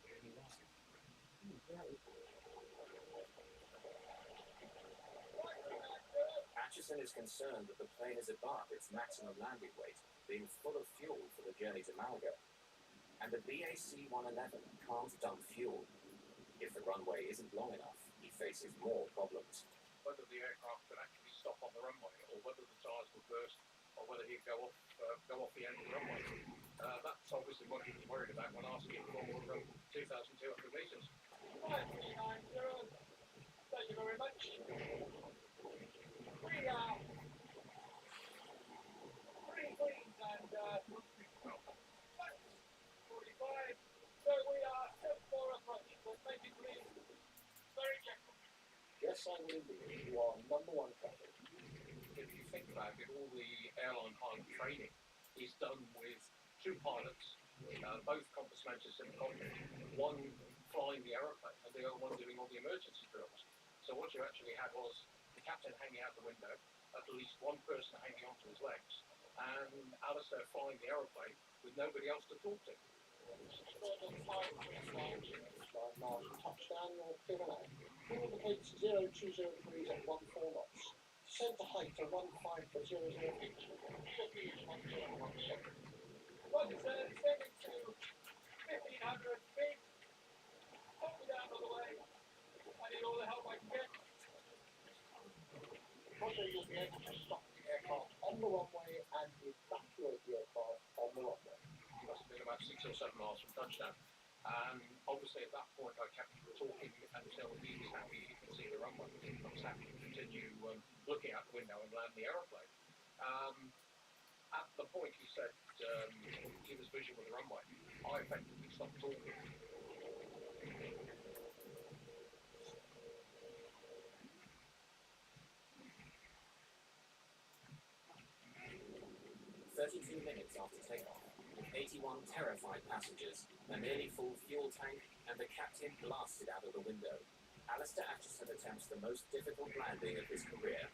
L: Atchison is concerned that the plane is above its maximum landing weight, being full of fuel for the journey to Malaga. And the BAC-111 can't dump fuel. If the runway isn't long enough, he faces more problems.
Q: Whether the aircraft could actually stop on the runway, or whether the tyres would burst, or whether he'd go off the end of the runway. That's obviously what he was worried about when asking for 2,200 metres.
N: 5,390. Thank you very much. We are 3 queens and 45. So we are set for approach, but make it please very gentle.
J: Yes, I will indeed. You are number one traffic.
Q: If you think about it, all the airline pilot training is done with 2 pilots, both compass mentors in the cockpit, one flying the aeroplane and the other one doing all the emergency drills. So what you actually had was the captain hanging out the window, at least one person hanging onto his legs, and Alistair flying the aeroplane with nobody else to talk to.
J: Touchdown, your clear and out. Fuel indicates 0203 at 14 knots. Centre height to 15000 feet.
N: Roger, sir, descending to 1,500 feet. Hold me down all the way. I need all the help I can get.
J: Roger, you'll be able to stop the aircraft on the runway and evacuate the aircraft on the runway.
Q: It must have been about 6 or 7 miles from touchdown. And obviously at that point I kept talking until he was happy he could see the runway. I was happy to continue looking out the window and land the aeroplane. At the point he said he was visual with the runway, I effectively stopped talking.
L: 32 minutes after takeoff, with 81 terrified passengers, a nearly full fuel tank, and the captain blasted out of the window. Alistair Acheson attempts the most difficult landing of his career.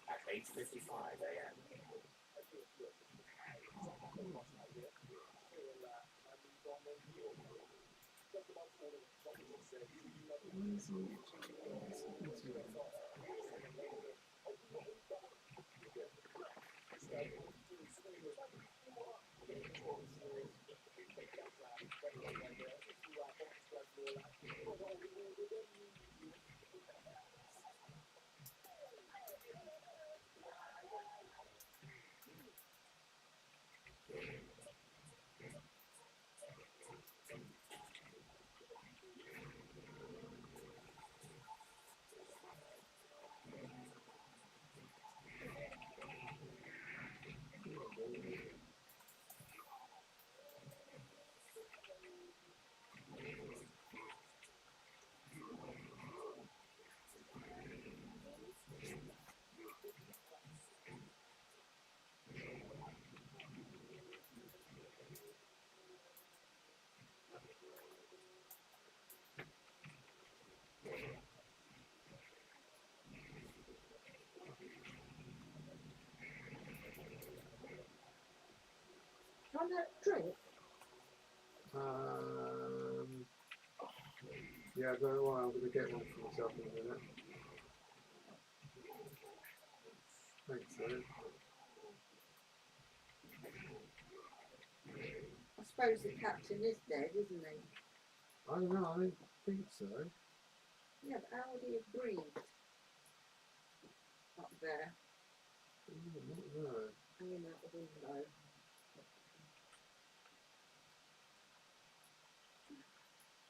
L: At 8:55 a.m.
K: Want a drink?
A: Yeah, I'm going to get one for myself in a minute. Thanks, sir.
K: I suppose the captain is dead, isn't he?
A: I don't know, I don't think so.
K: Yeah, but how would he have breathed up there?
A: I don't know.
K: Hanging out the window.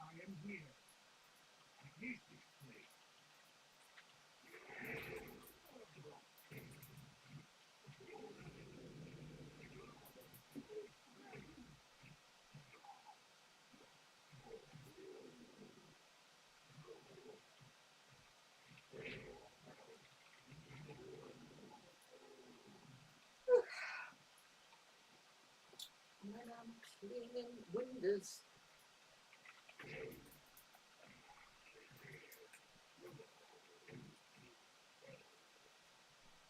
I: I am here. It is this place.
K: When I'm cleaning windows.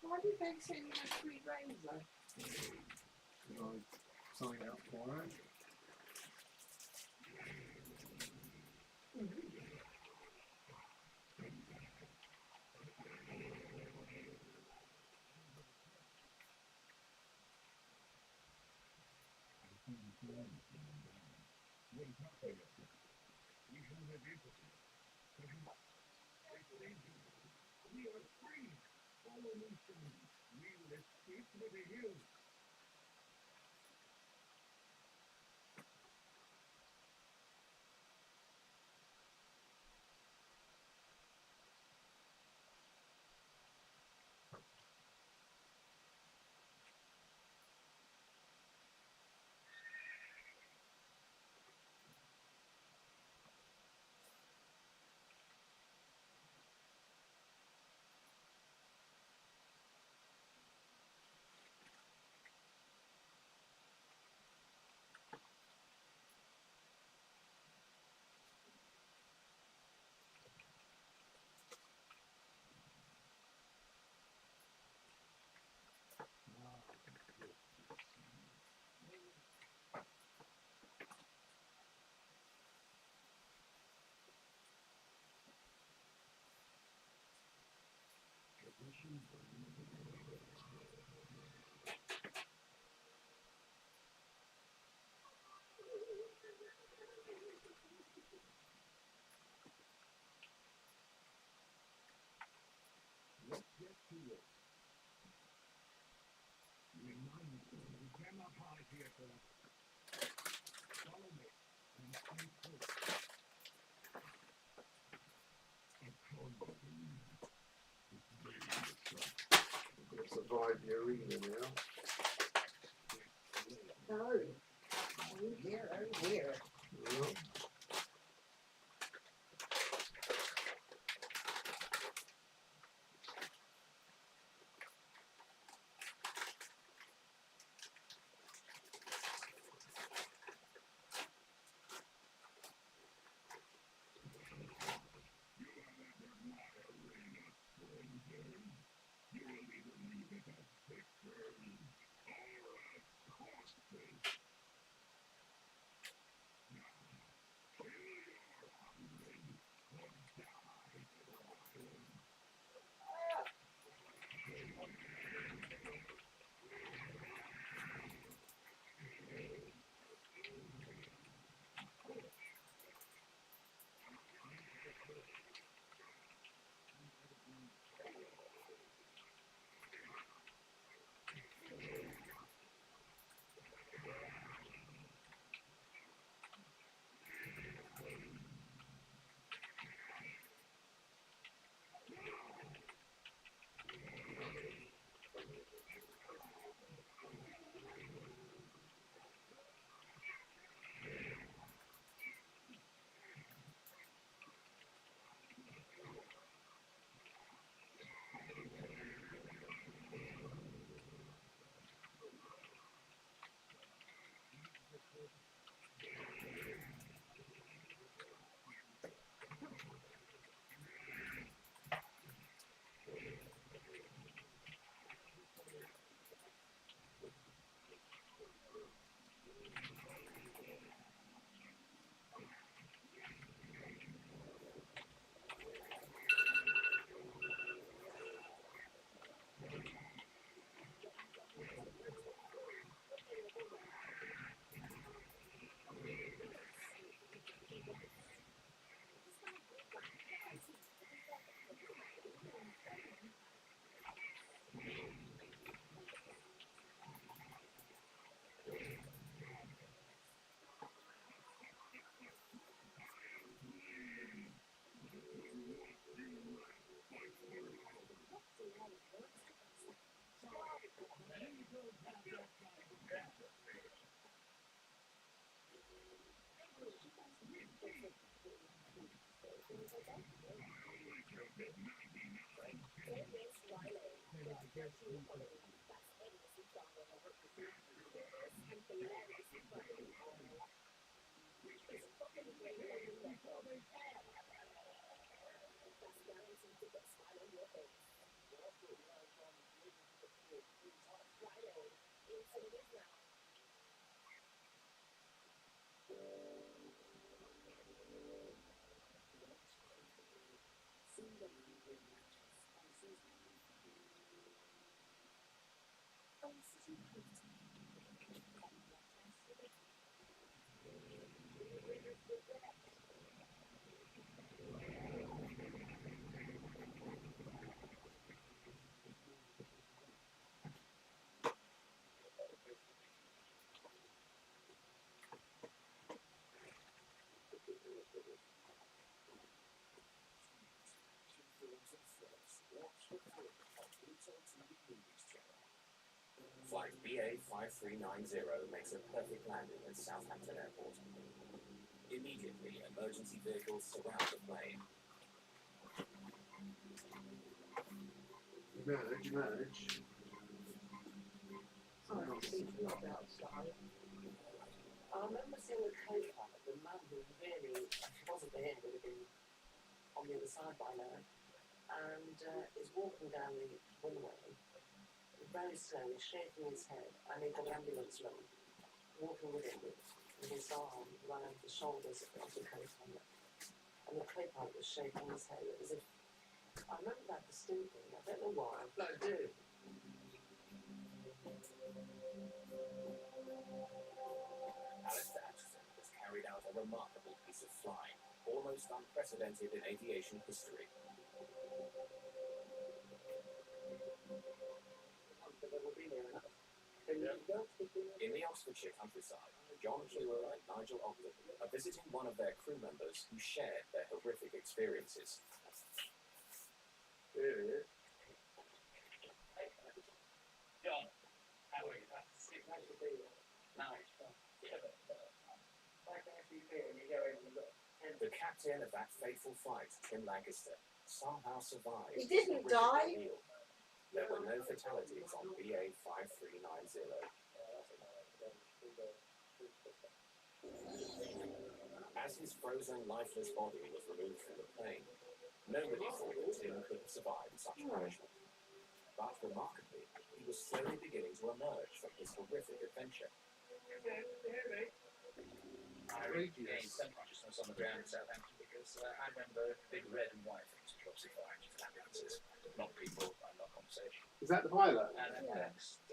K: Why did they send you a free razor?
A: I signed up for it.
I: What is not there? We have identity. We are free. Follow me, son. We will escape to the hills. Let's get to it. We cannot hide here forever. Follow me and stay close.
A: We've got to survive the arena now.
K: No. Oh dear, oh dear.
A: Well,
L: Flight BA5390 makes a perfect landing at Southampton Airport. Immediately, emergency vehicles surround the plane.
A: Merge.
K: Oh, it's not outside.
M: I remember seeing the co-pilot, the man who really, if it wasn't for him, would have been on the other side by now, and is walking down the runway very slowly, shaking his head, and he's got an ambulance man walking with him with his arm around the shoulders of the co-pilot. And the co-pilot was shaking his head as if I remember that distinctly. I don't know why, but I do.
L: Alistair Acheson has carried out a remarkable piece of flying, almost unprecedented in aviation history. In the Oxfordshire countryside, John Hewer and Nigel Ogden are visiting one of their crew members who shared their horrific experiences.
N: Here he is.
D: John, how are you?
O: Nice to see you.
D: Nice.
O: Like SUV and you go in and you've got 10.
L: The captain of that fateful flight, Tim Lancaster, somehow survived.
K: He didn't
L: this
K: die.
L: horrific ordeal. There were no fatalities on BA 5390. As his frozen, lifeless body was removed from the plane, nobody thought that Tim could have survived such punishment. But remarkably, he was slowly beginning to emerge from his horrific adventure.
D: I regained some consciousness on the ground in Southampton because I remember big red and white things, which obviously fire engines and ambulances, not people and not conversation.
A: Is that the pilot?
D: And then the next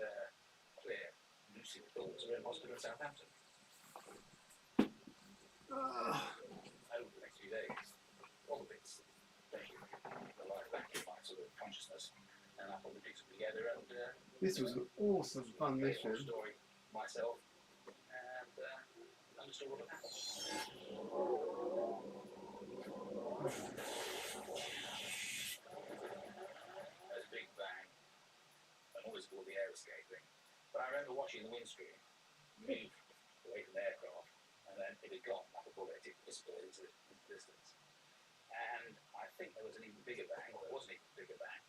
D: clear, lucid thoughts were in hospital in Southampton. Over the next few days, all of it's arrived back in my sort of consciousness, and I probably picked it together and
A: This was an awesome, fun mission.
D: story myself and understood what had happened. There's a big bang. I'm always aboard the air escaping, but I remember watching the windscreen move away from the aircraft, and then it had gone like a bullet. It disappeared into the distance. And I think there was an even bigger bang, or there was an even bigger bang.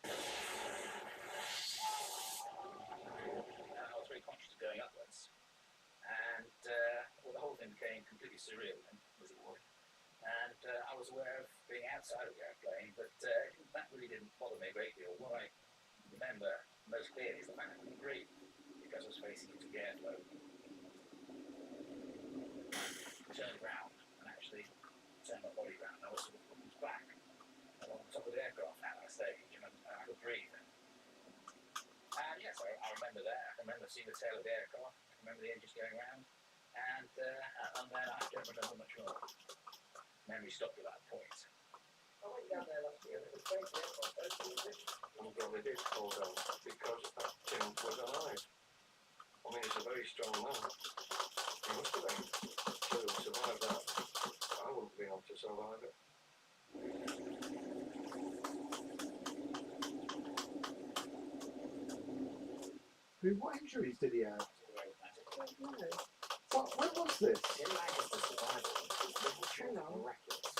D: And I was very conscious of going upwards. And well, the whole thing became completely surreal then, as it would. And I was aware of being outside of the airplane, but that really didn't bother me a great deal. What I remember most clearly is the fact I couldn't breathe because I was facing into the airflow. I turned around and actually turned my body around. I was sort of looking back along the top of the aircraft at that stage, and I could breathe. And yes, I remember that. I remember seeing the tail of the aircraft. I remember the engines going around. And then I don't remember much more. Memory stopped at that point.
O: I went down there last year and it was great.
N: I'm glad they did fall down because that Tim was alive. I mean, he's a very strong man. He must have been to survive that. I wouldn't be able to survive it.
A: What injuries did he have?
K: I don't know.
A: When was this?
L: Tim Lancaster's survival was little short of miraculous.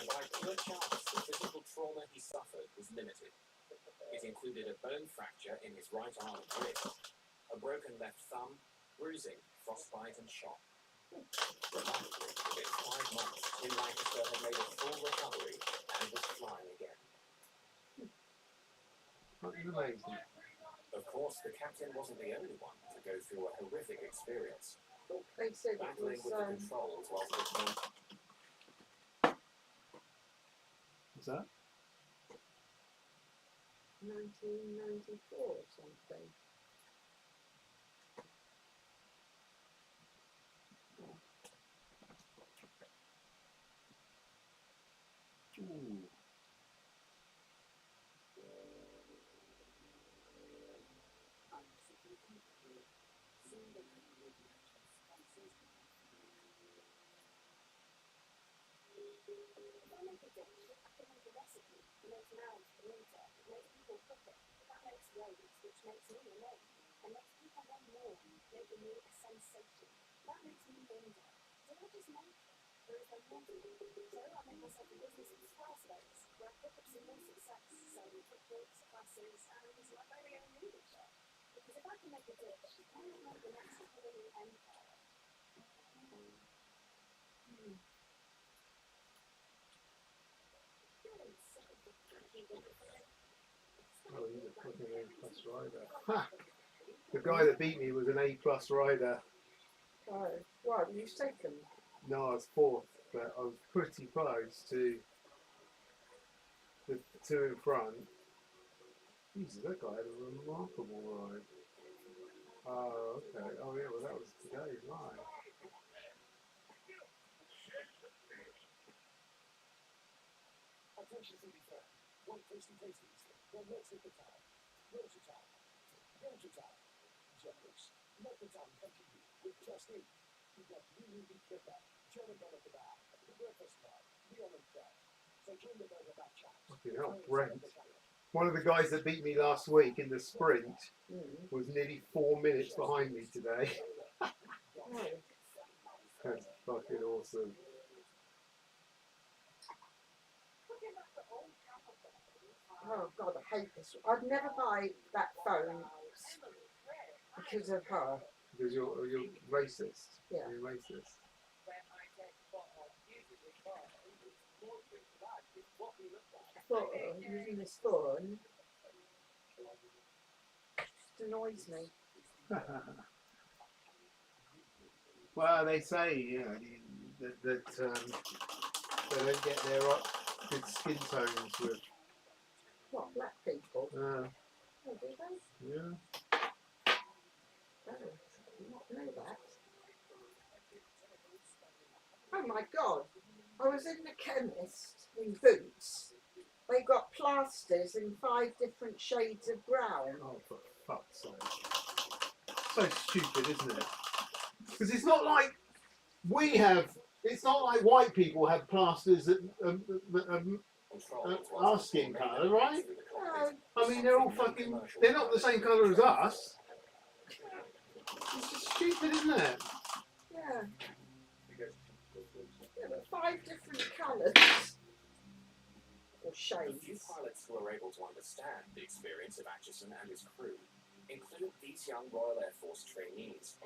L: And by pure chance, the physical trauma he suffered was limited. It included a bone fracture in his right arm and wrist, a broken left thumb, bruising, frostbite and shock. Remarkably, within 5 months, Tim Lancaster had made a full recovery and was flying again.
A: That is amazing.
L: Of course, the captain wasn't the only one to go through a horrific experience.
K: They said it
L: Battling
K: was
L: with the controls whilst listening.
A: What's that?
K: 1994 or something.
A: Ooh.
H: Which makes me alone and makes people want more, making me a sensation. That makes me wonder, did I just make it? Or is there more to it? So I made myself a business of Squarespace, where I pick up some more success, selling cookbooks, classes, and my very own noodle shop. Because if I can make a dish, why not make the next culinary empire?
A: Oh, he's a fucking A+ rider. Ha! The guy that beat me was an A+ rider.
K: Oh, right, were you second?
A: No, I was 4th, but I was pretty close to the two in front. Jesus, that guy had a remarkable ride. Oh, okay. Oh, yeah, well, that was today's ride.
B: Attention city fair. One tasty tasties. Then let's hit the town. Milton Town. Milton Town. Jeffers. Milton Town country with just eight. You've got really kebab, German doner kebab, the breakfast club, Leon and Fred. So join the burger back chat.
A: Fucking hell, Brent. One of the guys that beat me last week in the sprint was nearly 4 minutes behind me today. That's fucking awesome.
K: Oh God, I hate this. I'd never buy that phone because of her.
A: Because you're racist.
K: Yeah.
A: You're racist.
K: I thought using this phone just annoys me.
A: Well, they say, you know, that they don't get their good skin tones with.
K: What, black people?
A: Oh,
K: do they?
A: yeah.
K: Oh, I did not know that. Oh my God. I was in the chemist in Boots. They got plasters in 5 different shades of brown.
A: Oh, for fuck's sake. So stupid, isn't it? Because it's not like we have, it's not like white people have plasters that our skin colour, right?
K: No.
A: I mean, they're all fucking, they're not the same colour as us. It's just stupid, isn't it?
K: Yeah. Yeah, but 5 different colours. Or shades.
L: The few pilots who were able to understand the experience of Atchison and his crew included these young Royal Air Force trainees.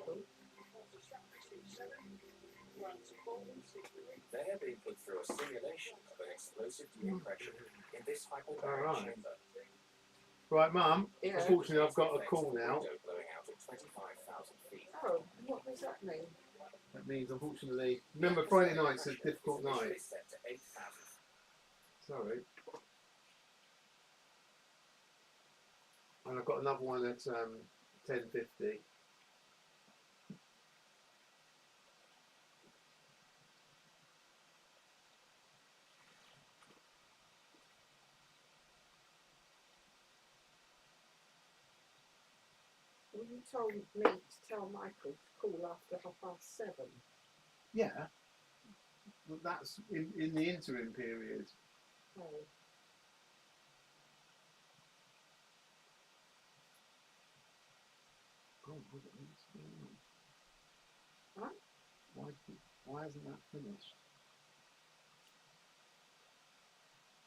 L: They are being put through a simulation of an explosive decompression in this hyperbaric chamber.
A: Right, Mum. Yeah. Unfortunately, I've got a call now.
L: Blowing out at 25,000 feet.
K: Oh, what does that mean?
A: That means, unfortunately, remember Friday night's a difficult night. Sorry. And I've got another one at 10:50.
K: Well, you told me to tell Michael to call after 7:30.
A: Yeah. Well, that's in the interim period.
K: Oh.
A: Oh, what's going on? Huh? Why hasn't that finished?